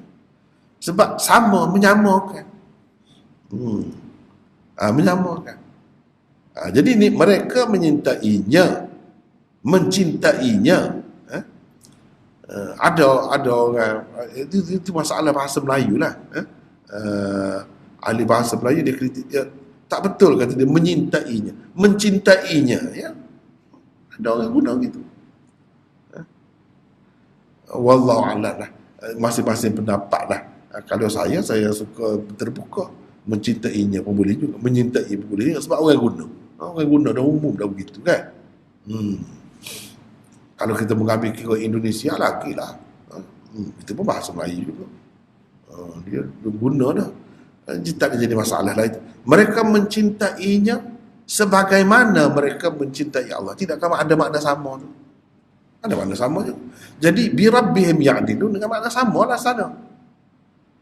Sebab sama, menyamakan. Menyamakan. Jadi ni mereka mencintainya. Ada orang itu masalah bahasa Melayu lah. Ahli bahasa Melayu dia kritik dia tak betul kata dia mencintainya ya. Ada orang guna gitu. Wallahu a'lam lah. Masing-masing pendapat lah. Kalau saya suka terbuka. Mencintainya pun boleh juga, menyintai pun boleh juga, sebab orang guna. Orang guna dah umum dah begitu kan. Kalau kita mengambil kira Indonesia lagi lah. Itu pun bahasa Melayu juga. Dia guna dah. Tak jadi masalah lah itu. Mereka mencintainya sebagaimana mereka mencintai Allah. Tidakkah ada makna sama tu? Ada makna sama je. Jadi bi rabbihim ya'dilun dengan makna sama lah sana.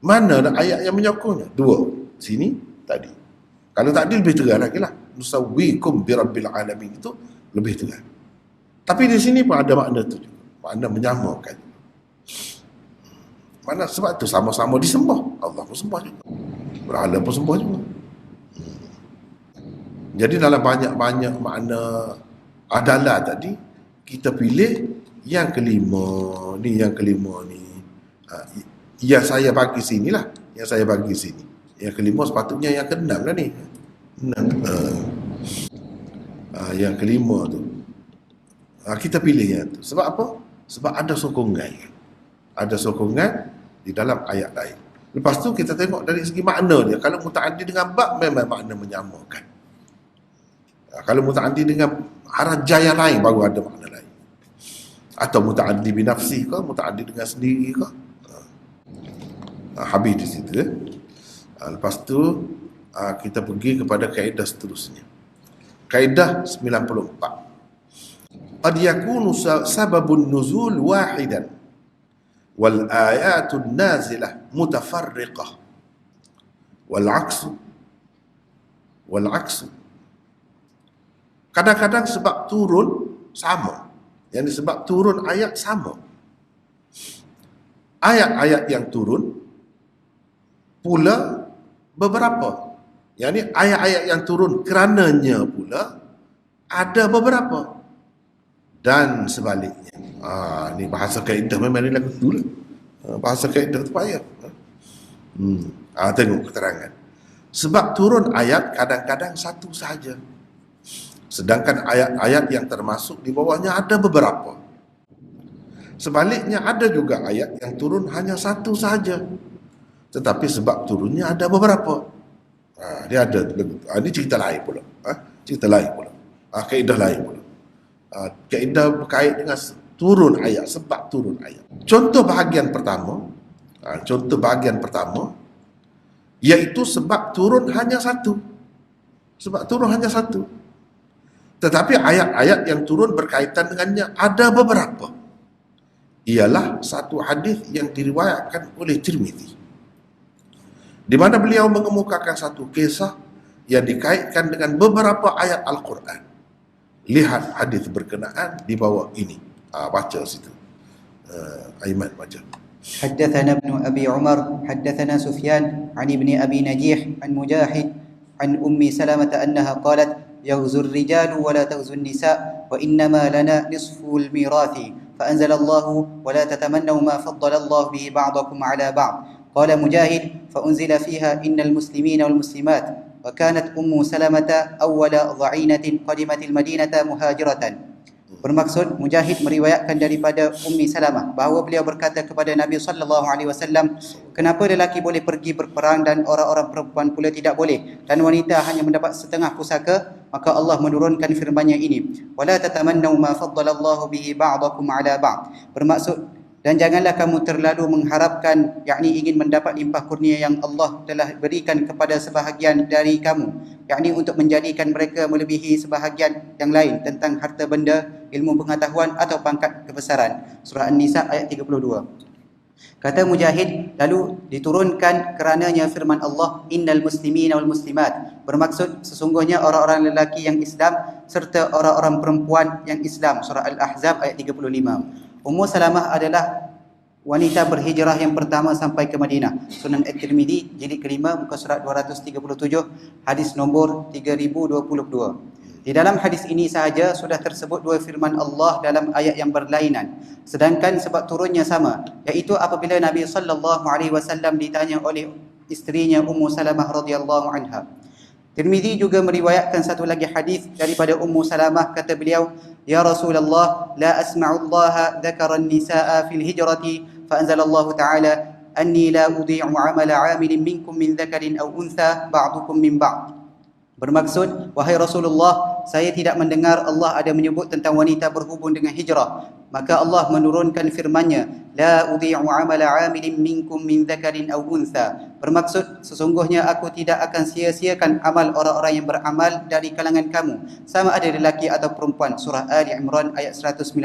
Mana ada ayat yang menyokongnya? Dua. Sini, tadi. Kalau tadi lebih terang lagi lah. Nusawwikum bi rabbil alamin itu lebih terang. Tapi di sini pun ada makna tu juga. Makna menyamakan. Mana sebab tu sama-sama disembah. Allah pun sembah juga. Berhala pun sembah juga. Jadi dalam banyak-banyak makna adalah tadi, kita pilih yang kelima ni, yang saya bagi sini lah, yang saya bagi sini. Yang kelima sepatutnya yang keenam lah ni. Yang kelima tu. Kita pilih yang tu. Sebab apa? Sebab ada sokongan. Ada sokongan di dalam ayat lain. Lepas tu kita tengok dari segi makna dia. Kalau muta'addi dengan bab, memang makna menyamakan. Kalau muta'addi dengan harajah yang lain, baru ada makna lain. Atau muta'addi binafsi ke, muta'addi dengan sendiri ke. Habis di situ. Lepas tu kita pergi kepada kaedah seterusnya. Kaedah 94. Qad yakunu sababun nuzul wahidan wal ayatun nazilah mutafarriqah wal aksu. Kadang-kadang sebab turun sama. Yang sebab turun ayat sama. Ayat-ayat yang turun pula beberapa. Yang ni ayat-ayat yang turun kerananya pula ada beberapa. Dan sebaliknya. Ni bahasa kaedah memang ni lagu tu lah. Bahasa kaedah tu payah. Tengok keterangan. Sebab turun ayat kadang-kadang satu saja. Sedangkan ayat-ayat yang termasuk di bawahnya ada beberapa. Sebaliknya ada juga ayat yang turun hanya satu saja. Tetapi sebab turunnya ada beberapa. Dia ada. Ini cerita lain pula. Cerita lain pula. Kaedah lain pula. Kaedah berkait dengan turun ayat, sebab turun ayat. Contoh bahagian pertama, iaitu sebab turun hanya satu. Sebab turun hanya satu. Tetapi ayat-ayat yang turun berkaitan dengannya ada beberapa. Ialah satu hadis yang diriwayatkan oleh Tirmizi, di mana beliau mengemukakan satu kisah yang dikaitkan dengan beberapa ayat Al-Quran. Lihat hadis berkenaan di bawah ini. Baca situ. Aiman baca. حدثنا ابن أبي عمر حدثنا سفيان عن ابن أبي نجيح عن مجاهد عن أم سلمة أنها قالت يغزو الرجال ولا تغزو النساء وإنما لنا نصف الميراث فأنزل الله ولا تتمنوا ما فضل الله به بعضكم على بعض. قال مجاهد فأنزل فيها إن المسلمين والمسلمات وكانت أم سلمة أول ضعينة قدمت المدينة مهاجرة. Bermaksud Mujahid meriwayatkan daripada Ummi Salamah bahawa beliau berkata kepada Nabi SAW, kenapa lelaki boleh pergi berperang dan orang-orang perempuan pula tidak boleh, dan wanita hanya mendapat setengah pusaka? Maka Allah menurunkan firman-Nya ini, wala tatamannaw ma faddalallahu bihi ba'dakum ala ba'd. Bermaksud, dan janganlah kamu terlalu mengharapkan, yakni ingin mendapat limpah kurnia yang Allah telah berikan kepada sebahagian dari kamu, yakni untuk menjadikan mereka melebihi sebahagian yang lain tentang harta benda, ilmu pengetahuan atau pangkat kebesaran. Surah An-Nisa ayat 32. Kata Mujahid, lalu diturunkan kerananya firman Allah, innal muslimina wal muslimat. Bermaksud sesungguhnya orang-orang lelaki yang Islam serta orang-orang perempuan yang Islam. Surah Al-Ahzab ayat 35. Ummu Salamah adalah wanita berhijrah yang pertama sampai ke Madinah. Sunan At-Tirmidzi jilid kelima muka surat 237, hadis nombor 3022. Di dalam hadis ini sahaja sudah tersebut dua firman Allah dalam ayat yang berlainan, sedangkan sebab turunnya sama, iaitu apabila Nabi SAW ditanya oleh isterinya Ummu Salamah radhiyallahu anha. Tirmizi juga meriwayatkan satu lagi hadis daripada Ummu Salamah, kata beliau, ya Rasulullah, la asma'u Allah dzakara an-nisaa fil hijrati fa anzalallahu ta'ala anni la udhi'u 'amala 'amilin minkum min dzakarin aw untha ba'dukum min ba'd. Bermaksud, wahai Rasulullah, saya tidak mendengar Allah ada menyebut tentang wanita berhubung dengan hijrah. Maka Allah menurunkan firman-Nya, la udhi'u 'amala 'amilin minkum min dzakarin aw untha. Bermaksud, sesungguhnya aku tidak akan sia-siakan amal orang-orang yang beramal dari kalangan kamu, sama ada lelaki atau perempuan. Surah Ali Imran ayat 195.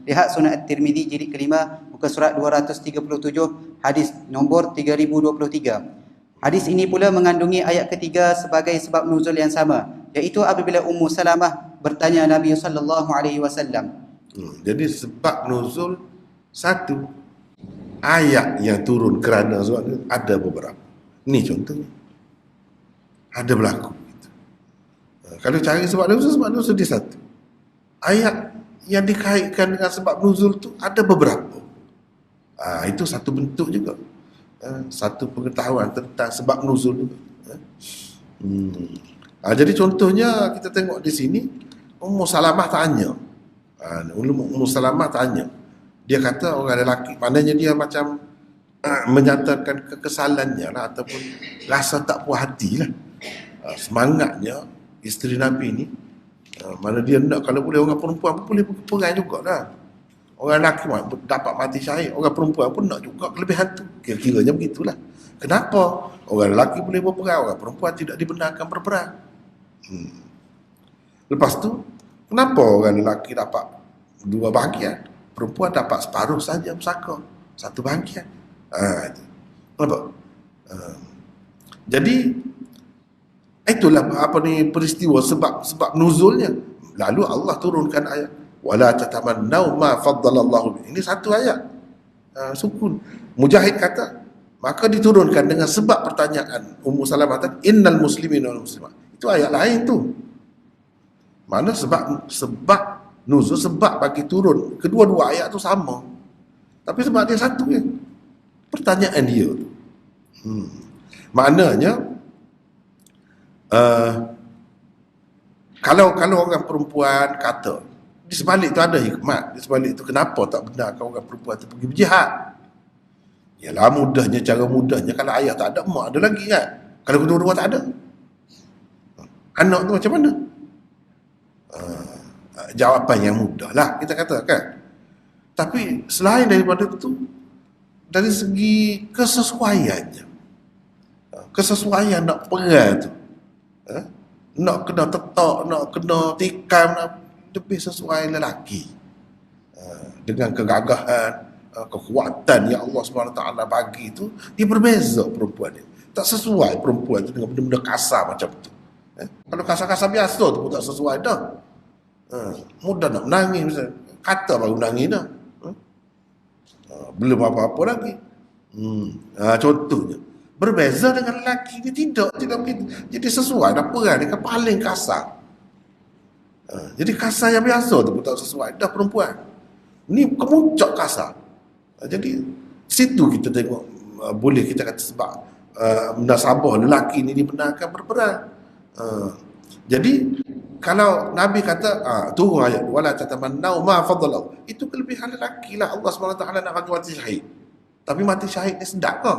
Lihat Sunan At-Tirmidzi jilid kelima muka surat 237, hadis nombor 3023. Hadis ini pula mengandungi ayat ketiga sebagai sebab nuzul yang sama, iaitu apabila Ummu Salamah bertanya Nabi SAW. Jadi sebab nuzul satu, ayat yang turun kerana sebab ni ada beberapa. Ni contohnya. Ada berlaku. Kalau cari sebab nuzul dia satu. Ayat yang dikaitkan dengan sebab nuzul tu ada beberapa. Itu satu bentuk juga. Satu pengetahuan tentang sebab nuzul juga. Jadi contohnya kita tengok di sini Ummu Salamah tanya. Ummu Salamah tanya. Dia kata orang lelaki, maknanya dia macam menyatakan kekesalannya lah, ataupun rasa tak puas hati lah. Semangatnya isteri Nabi ni, mana dia nak kalau boleh orang perempuan pun boleh perang jugalah. Orang lelaki dapat mati syahid, orang perempuan pun nak juga kelebihan tu. Kira-kiranya begitulah. Kenapa orang lelaki boleh berperang, orang perempuan tidak dibenarkan berperang? Lepas tu, kenapa orang lelaki dapat dua bahagian, perempuan dapat separuh saja pusaka, satu bahagian? Kenapa? Jadi itulah peristiwa sebab nuzulnya. Lalu Allah turunkan ayat wala tatamannau ma faddalallahu bi. Ini satu ayat. Sukun. Mujahid kata maka diturunkan dengan sebab pertanyaan Ummu Salamah tadi, innal muslimina wal muslimat. Itu ayat lain tu. Mana sebab nuzul, sebab bagi turun kedua-dua ayat tu sama. Tapi sebab dia satu je. Pertanyaan dia tu. Maknanya kalau orang perempuan kata di sebalik tu ada hikmat, di sebalik tu kenapa tak benar kalau orang perempuan tu pergi berjihad? Yalah mudahnya, cara mudahnya kalau ayah tak ada, mak ada lagi kan? Kalau kedua-dua tak ada, anak tu macam mana? Jawapan yang mudah lah kita kata kan. Tapi selain daripada itu, dari segi kesesuaiannya, kesesuaian nak perang tu, nak kena tetak, nak kena tikam, nak lebih sesuai lelaki, dengan kegagahan, kekuatan yang Allah SWT bagi tu, dia berbeza perempuan ni. Tak sesuai perempuan tu dengan benda-benda kasar macam tu. Kalau kasar-kasar biasa tu pun tak sesuai dah. Mudah nak menangis misalnya, kata baru menangis dah. Belum apa-apa lagi. Contohnya berbeza dengan lelaki, dia tidak begitu. Jadi sesuai dah perang dia paling kasar. Jadi kasar yang biasa tu pun tak sesuai dah perempuan. Ni kemuncak kasar. Jadi situ kita tengok boleh kita kata sebab munasabah lelaki ni dibenarkan berperang. Jadi kalau Nabi kata turun ayat wala tatamannau ma faddalahu, itu kelebihan lelaki lah. Allah SWT nak bagi mati syahid. Tapi mati syahid ni sedap ke?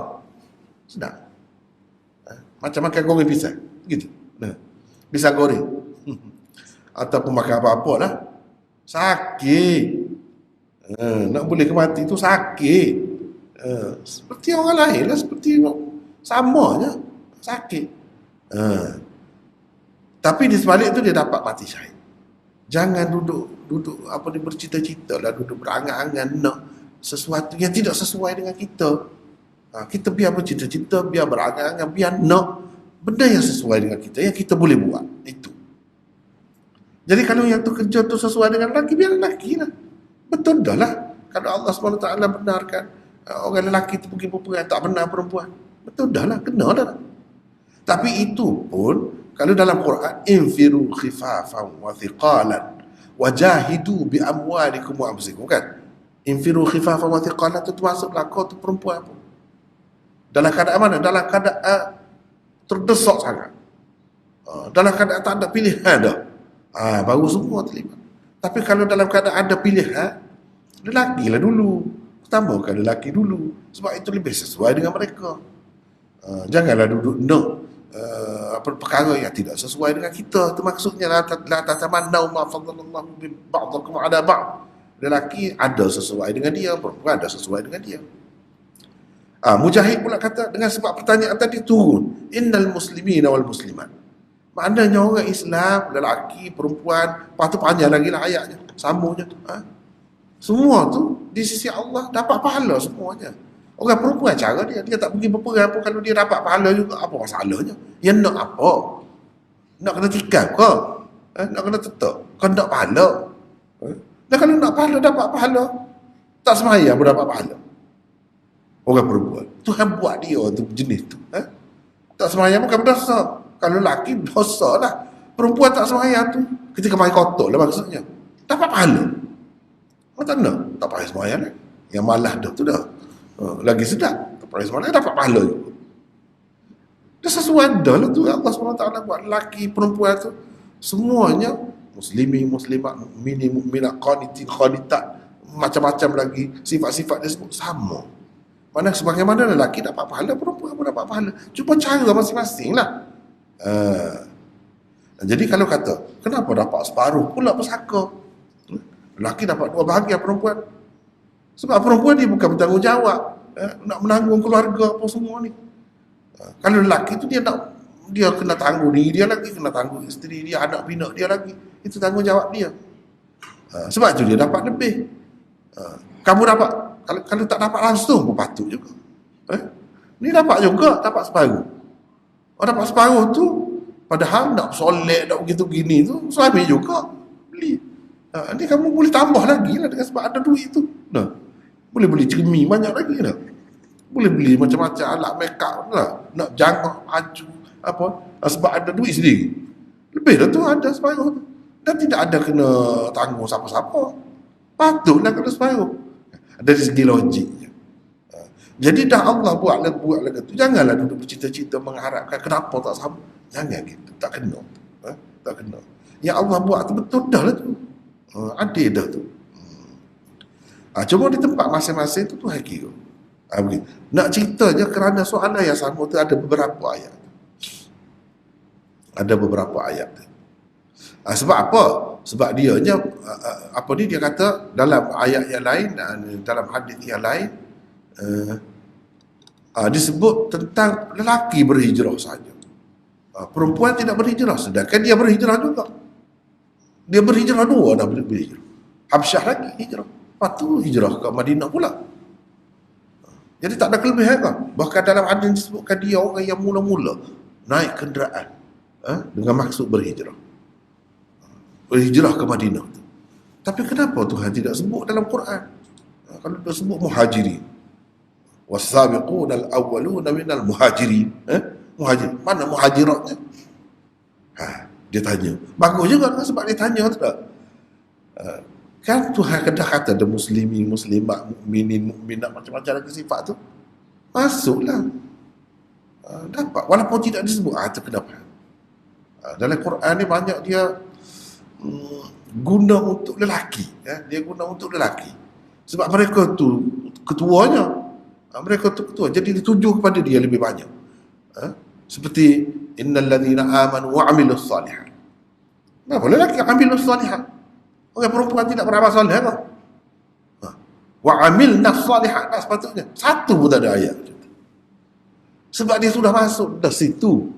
Sedap. Macam makan goreng pisang gitu. Pisang goreng ataupun makan apa-apa lah, sakit. Nak boleh ke mati tu sakit. Seperti orang lain lah, seperti samanya sakit. Tapi di sebalik tu dia dapat mati syahid. Jangan duduk bercita-cita lah, duduk berangan-angan nak sesuatu yang tidak sesuai dengan kita. Kita biar bercita-cita, biar berangan-angan, biar nak benda yang sesuai dengan kita, yang kita boleh buat. Itu. Jadi kalau yang tu kerja tu sesuai dengan lelaki, biar lelaki lah. Betul dah lah. Kalau Allah SWT benarkan orang lelaki tu pergi berperang, tak benar perempuan, betul dah lah, kena dah. Tapi itu pun kalau dalam Quran, infiru khifafan wa thiqalan wajahidu bi amwalikum wa anfusikum, kan? Infiru khifafan wa thiqalan tu termasuk belaka tu perempuan pun. Dalam keadaan mana? Dalam keadaan terdesak sangat. Dalam keadaan tak ada pilihan dah. Baru semua terlibat. Tapi kalau dalam keadaan ada pilihan, lelaki lah dulu. Utamakan lelaki dulu. Sebab itu lebih sesuai dengan mereka. Janganlah duduk nak perkara yang tidak sesuai dengan kita. Itu maksudnya la tatamannau ma faddalallahu bi ba'dakum ala ba'd. Lelaki ada sesuai dengan dia, perempuan ada sesuai dengan dia. Mujahid pula kata dengan sebab pertanyaan tadi turun innal muslimina wal muslimat. Maknanya orang Islam, lelaki, perempuan, lepas tu panjang lagi lah ayatnya, sambungnya tu. Semua tu di sisi Allah dapat pahala semuanya. Orang perempuan cara dia tak pergi berperang pun kalau dia dapat pahala juga, apa masalahnya? Yang nak apa? Nak kena tikam ke? Nak kena tetap? Kau nak pahala? Dan kalau nak pahala, dapat pahala. Tak semayang pun dapat pahala. orang perempuan. Tuhan buat dia tu jenis tu. Tak sembahyang bukan berdosa. Kalau lelaki dosa lah. Perempuan tak sembahyang tu ketika main kotor lah maksudnya. Dapat pahala. Tak nak. Tak payah sembahyang lah. Yang malas dah tu dah. Lagi sedap. Tak payah sembahyang dapat pahala juga. Dia sesuai dah lah tu. Allah SWT buat lelaki perempuan tu. Semuanya muslimin, muslimat, mukminin, mukminat, qanitin, qanitat, macam-macam lagi sifat-sifat dia sebut sama. Mana sebagaimana lelaki dapat pahala, perempuan pun dapat pahala. Cuma cara masing-masing lah. Jadi kalau kata, kenapa dapat separuh pula pesaka? Lelaki dapat 2 bahagian perempuan. Sebab perempuan dia bukan bertanggungjawab. Nak menanggung keluarga apa semua ni. Kalau lelaki tu dia kena tanggung diri dia lagi, kena tanggung isteri dia, anak pinak dia lagi. Itu tanggungjawab dia. Sebab tu dia dapat lebih. Kamu dapat, kalau tak dapat langsung pun patut juga. Ni dapat juga, dapat separuh. Dapat separuh tu, padahal nak solek, nak begitu gini tu, suami juga beli. Ni kamu boleh tambah lagi lah dengan sebab ada duit tu. Boleh beli cermin banyak lagi lah. Boleh beli macam-macam alat make up lah. Nak jangkau baju apa, sebab ada duit sendiri. Lebih dah tu ada separuh tu. Dan tidak ada kena tanggung siapa-siapa. Patutlah kena separuh. Dari segi logiknya. Jadi dah Allah buat lagu tu, janganlah duduk bercita-cita mengharapkan kenapa tak sama. Jangan gitu. Tak kena. Tak kena. Yang Allah buat tu betul dah lah tu. Adil dah tu. Cuma di tempat masing-masing tu Tuhan kira. Nak cerita je kerana soalan yang sama tu ada beberapa ayat. Ada beberapa ayat. Sebab apa? Sebab dia kata dalam ayat yang lain, dalam hadis yang lain, disebut tentang lelaki berhijrah saja. Perempuan tidak berhijrah, sedangkan dia berhijrah juga. Dia berhijrah 2 dah berhijrah. Habsyah lagi hijrah. Lepas tu hijrah ke Madinah pula. Jadi tak ada kelebihan kan? Bahkan dalam hadis disebutkan dia orang yang mula-mula naik kenderaan dengan maksud berhijrah. Berhijrah ke Madinah tu. Tapi kenapa Tuhan tidak sebut dalam Quran? Kalau dia sebut muhajirin. Was-sabiquna al-awwaluna minal muhajirin. Muhajir. Mana muhajiratnya? Dia tanya. Bagus juga kan sebab dia tanya tu tak? Kan Tuhan dah kata ada muslimin, muslimat, mukminin, mukminat, macam-macam lagi sifat tu. Masuklah. Dapat. Walaupun tidak disebut. Itu kenapa? Dalam Quran ni banyak dia guna untuk lelaki. Dia guna untuk lelaki. Sebab mereka tu ketuanya. Mereka tu ketua. Jadi dituju kepada dia lebih banyak. Seperti innal ladzina amanu wa 'amilus shalihat. Kenapa lelaki amilus shalihat? Orang perempuan tidak beramal soleh apa? Wa amilna shalihat, tak sepatutnya. Satu pun tak ada ayat. Sebab dia sudah masuk dah situ.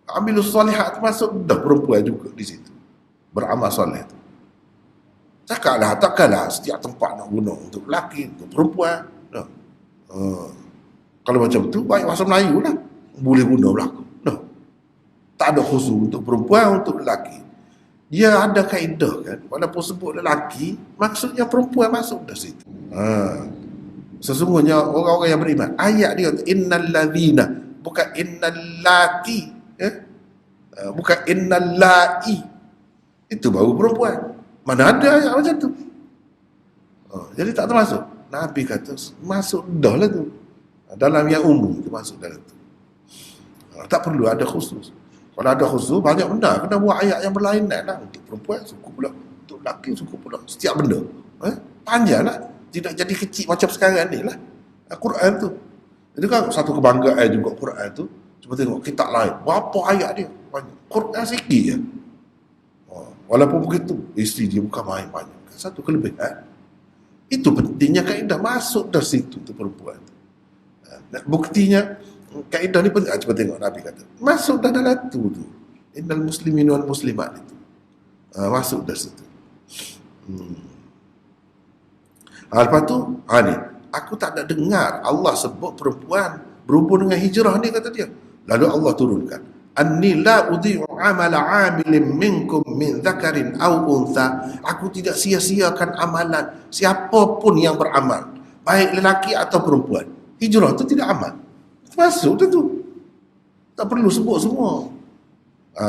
Amilus shalihat tu masuk dah perempuan juga di situ. Beramal soleh tu. Takkanlah setiap tempat nak guna untuk lelaki, untuk perempuan. Kalau macam tu, baik bahasa Melayu lah. Boleh guna berlaku. Tak ada khusus untuk perempuan, untuk lelaki. Dia ada kaedah kan, walaupun sebut lelaki, maksudnya perempuan masuk dah situ. Sesungguhnya orang-orang yang beriman, ayat dia innal ladzina, bukan innal lati, bukan innal lai. Itu baru perempuan. Mana ada ayat macam tu? Jadi tak termasuk. Nabi kata masuk dah lah tu. Dalam yang umum tu masuk dalam tu. Tak perlu ada khusus. Kalau ada khusus, banyak benda kena buat ayat yang berlainan lah. Untuk perempuan suku pula, untuk lelaki suku pula, setiap benda panjang lah. Tidak jadi kecil macam sekarang ni lah Quran tu. Jadi kan satu kebanggaan juga Quran tu. Cuba tengok kitab lain, berapa ayat dia banyak. Quran sikit je. Walaupun begitu, isteri dia bukan main banyak. Satu kelebihan. Itu pentingnya kaedah masuk dah situ tu perempuan tu. Buktinya kaedah ni penting. Cuba tengok Nabi kata masuk dah dalam tu innal muslimin wal muslimat itu. Masuk dah situ. Lepas tu ni aku tak ada dengar Allah sebut perempuan berhubung dengan hijrah ni, kata dia. Lalu Allah turunkan anni la udhi'u amala 'amilin minkum min dzakarin aw untha. Aku tidak sia-siakan amalan siapapun yang beramal, baik lelaki atau perempuan. hijrah tu tidak amal. Masuk tu. Tak perlu sebut semua.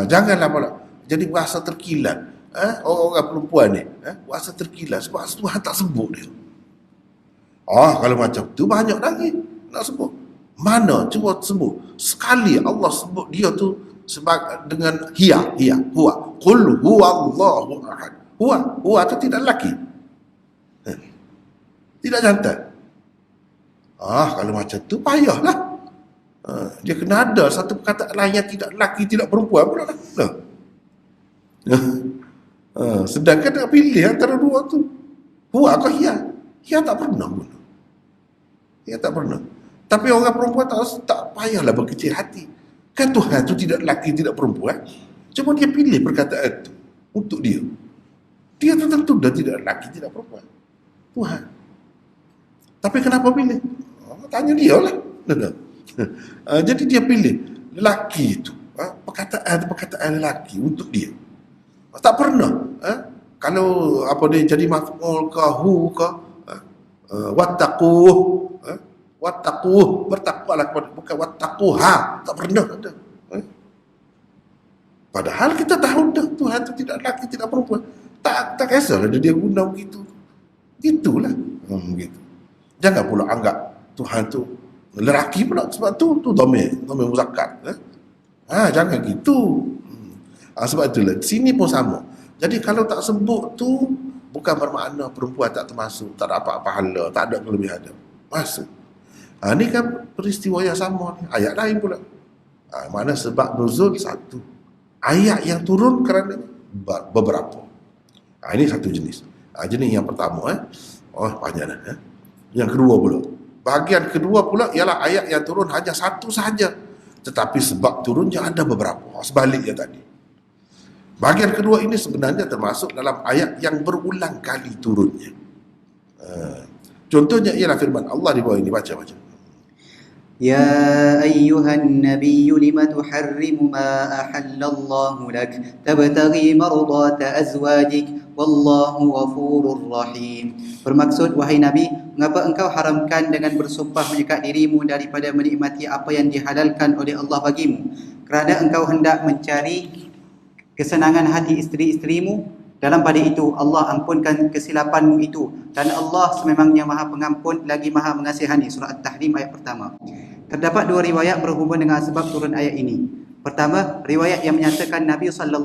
Janganlah pula jadi bahasa terkilat. Orang-orang perempuan ni bahasa terkilat sebab Tuhan tak sebut dia. Kalau macam tu banyak lagi nak sebut. Mana cuba sebut sekali Allah sebut dia tu dengan hiya, huwa. Qul huwallahu ahad. Huwa tu tidak lelaki. Tidak jantan. Kalau macam tu payahlah. Dia kena ada satu perkataan lain yang tidak lelaki, tidak perempuan pula lah. Sedangkan nak pilih antara dua tu, huwa atau hiya. Hiya tak pernah guna. Hiya tak pernah. Tapi orang perempuan tak payahlah berkecil hati. Kan Tuhan tu tidak lelaki, tidak perempuan. Cuma dia pilih perkataan tu untuk dia. Dia tu tentu dah tidak lelaki, tidak perempuan. Tuhan. Tapi kenapa pilih? Tanya dia lah. Jadi dia pilih lelaki itu, perkataan lelaki untuk dia. Tak pernah kalau dia jadi maf'ul ke hu ke wattaquh bertakwalah kepada, bukan wattaquha, tak pernah ada. Padahal kita tahu dah Tuhan itu tidak lelaki, tidak perempuan. Tak kisahlah dia guna begitu. Itulah begitu. Jangan pula anggap Tuhan tu lelaki pula, sebab tu dhamir muzakkar. Jangan gitu. Sebab itulah sini pun sama. Jadi kalau tak sebut tu bukan bermakna perempuan tak termasuk, tak dapat pahala, tak ada kelebihan. Masuk. Ni kan peristiwa yang sama ni. Ayat lain pula. Mana sebab nuzul satu. Ayat yang turun kerana beberapa. Ini satu jenis. Jenis yang pertama banyak dah. Yang kedua pula. Bahagian kedua pula ialah ayat yang turun hanya satu sahaja, tetapi sebab turunnya ada beberapa. Sebaliknya tadi. Bahagian kedua ini sebenarnya termasuk dalam ayat yang berulang kali turunnya. Contohnya ialah firman Allah di bawah ini. Baca. يا أيها النبي لم تحرم ما أحل الله لك تبتغي مرضات أزواجك والله غفور رحيم. Bermaksud, wahai Nabi, mengapa engkau haramkan dengan bersumpah menyekat dirimu daripada menikmati apa yang dihalalkan oleh Allah bagimu, kerana engkau hendak mencari kesenangan hati isteri-isterimu. Dalam pada itu Allah ampunkan kesilapanmu itu, dan Allah sememangnya Maha Pengampun lagi Maha Mengasihani. Surah At-Tahrim ayat pertama. Terdapat dua riwayat berhubung dengan sebab turun ayat ini. Pertama, riwayat yang menyatakan Nabi SAW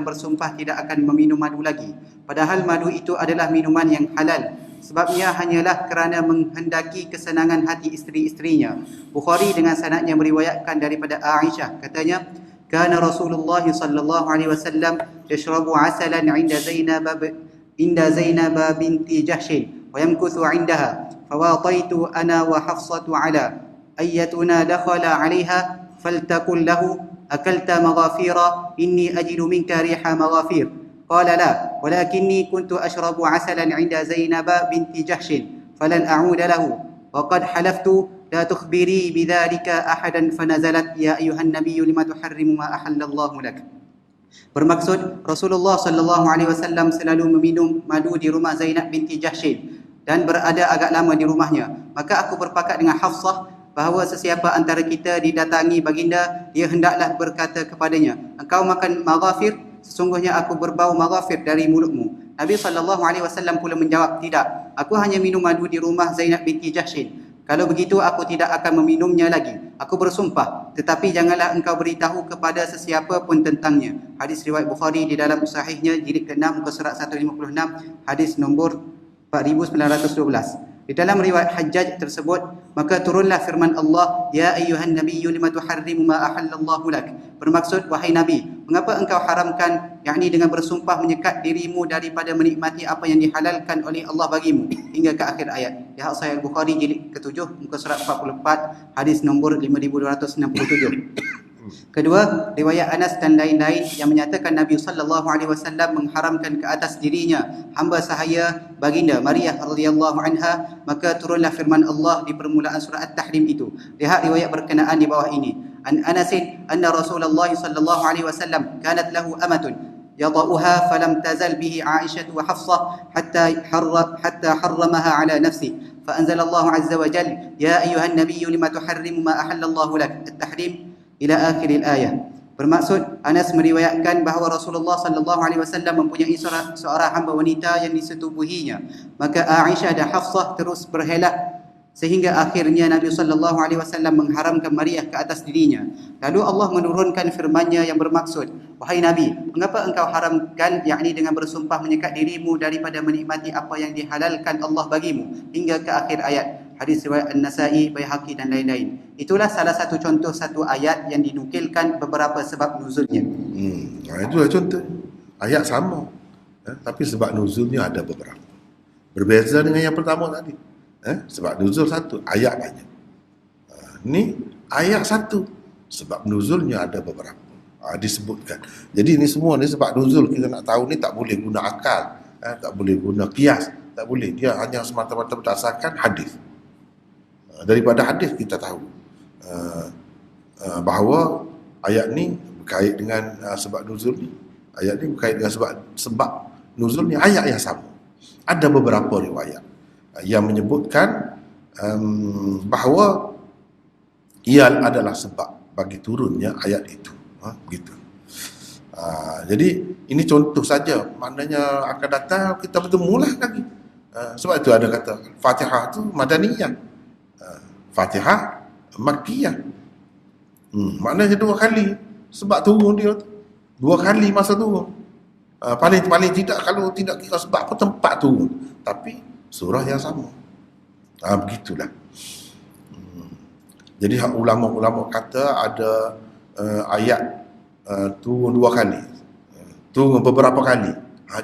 bersumpah tidak akan meminum madu lagi, padahal madu itu adalah minuman yang halal. Sebabnya hanyalah kerana menghendaki kesenangan hati isteri-isterinya. Bukhari dengan sanadnya meriwayatkan daripada Aisyah, katanya, kana Rasulullah sallallahu alaihi wasallam yashrabu asalan 'inda Zainab binti Jahsh wa yamkuthu 'indaha fawataitu ana wa Hafsatu ala ayyatuna dakhala 'alayha faltaqul lahu akalta maghafira inni ajidu minka riha maghafir qala la walakinni kuntu ashrabu asalan 'inda Zainab binti Jahsh falan a'uda lahu wa qad halaftu لا تخبري بذلك أحدا فنزلت يا أيها النبي لما تحرم ما أحل الله لك. Bermaksud, Rasulullah SAW selalu meminum madu di rumah Zainab binti Jahsh dan berada agak lama di rumahnya. Maka aku berpakat dengan Hafsah bahawa sesiapa antara kita didatangi baginda, dia hendaklah berkata kepadanya, engkau makan maghafir? Sesungguhnya aku berbau maghafir dari mulutmu. Nabi SAW pula menjawab, tidak, aku hanya minum madu di rumah Zainab binti Jahsh. Kalau begitu aku tidak akan meminumnya lagi. Aku bersumpah, tetapi janganlah engkau beritahu kepada sesiapa pun tentangnya. Hadis riwayat Bukhari di dalam sahihnya jilid ke-6 muka surat 156, hadis nombor 4912. Di dalam riwayat Hajjaj tersebut, maka turunlah firman Allah, ya ayyuhan nabiyyu lima tuharrimu ma ahallallahu lak. Bermaksud, wahai Nabi, mengapa engkau haramkan, yakni dengan bersumpah menyekat dirimu daripada menikmati apa yang dihalalkan oleh Allah bagimu, hingga ke akhir ayat. Di Sahih Bukhari jilid ke-7 muka surat 44, hadis nombor 5267. Kedua, riwayat Anas dan lain-lain yang menyatakan Nabi SAW mengharamkan ke atas dirinya hamba sahaya baginda Maryam radhiyallahu anha, maka turunlah firman Allah di permulaan surah At-Tahrim itu. Lihat riwayat berkenaan di bawah ini. An Anas anna Rasulullah SAW kanat lahu amatun yada'uha falam tazal bihi Aisyah wa Hafsah hatta harramaha ala nafsi فأنزل الله عز وجل يا أيها النبي لما تحرم ما أحل الله لك التحريم إلى آخر الآية. Bermaksud, Anas meriwayatkan bahawa Rasulullah sallallahu alaihi wasallam mempunyai seorang hamba wanita yang disetubuhinya. Maka Aisyah dan Hafsah terus berhelah sehingga akhirnya Nabi sallallahu alaihi wasallam mengharamkan Maryam ke atas dirinya. Lalu Allah menurunkan firman-Nya yang bermaksud, wahai Nabi, mengapa engkau haramkan, yakni dengan bersumpah menyekat dirimu daripada menikmati apa yang dihalalkan Allah bagimu, hingga ke akhir ayat. Hadis riwayat An-Nasa'i, Baihaqi dan lain-lain. Itulah salah satu contoh satu ayat yang dinukilkan beberapa sebab nuzulnya. Itulah contoh. Ayat sama, tapi sebab nuzulnya ada beberapa. Berbeza dengan yang pertama tadi. Sebab nuzul satu, ayat banyak. Ni ayat satu, sebab nuzulnya ada beberapa. Disebutkan. Jadi ini semua ni sebab nuzul, kita nak tahu ni tak boleh guna akal, tak boleh guna qiyas, tak boleh. Dia hanya semata-mata berdasarkan hadis. Daripada hadis kita tahu bahawa ayat ni berkait dengan sebab nuzul ni. Ayat ni berkait dengan sebab nuzul ni, ayat yang sama. Ada beberapa riwayat yang menyebutkan bahawa ia adalah sebab bagi turunnya ayat itu. Begitu. Jadi ini contoh saja, maknanya akan datang kita bertemulah lagi. Sebab itu ada kata Fatihah tu Madaniyah, Fatihah Makkiyah. Maknanya dua kali sebab turun dia tu. Dua kali masa turun. Paling tidak, kalau tidak kira sebab apa, tempat turun, tapi surah yang sama. Begitulah. Jadi ulama-ulama kata ada ayat turun dua kali, turun beberapa kali.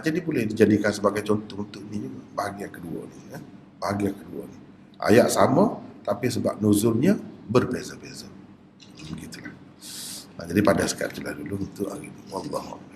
Jadi boleh dijadikan sebagai contoh untuk ni juga. Bahagian kedua ni. Bahagian kedua ni. Ayat sama, tapi sebab nuzulnya berbeza-beza. Begitulah. Jadi pada sekali itulah dulu untuk hari ini. Wallahu a'lam.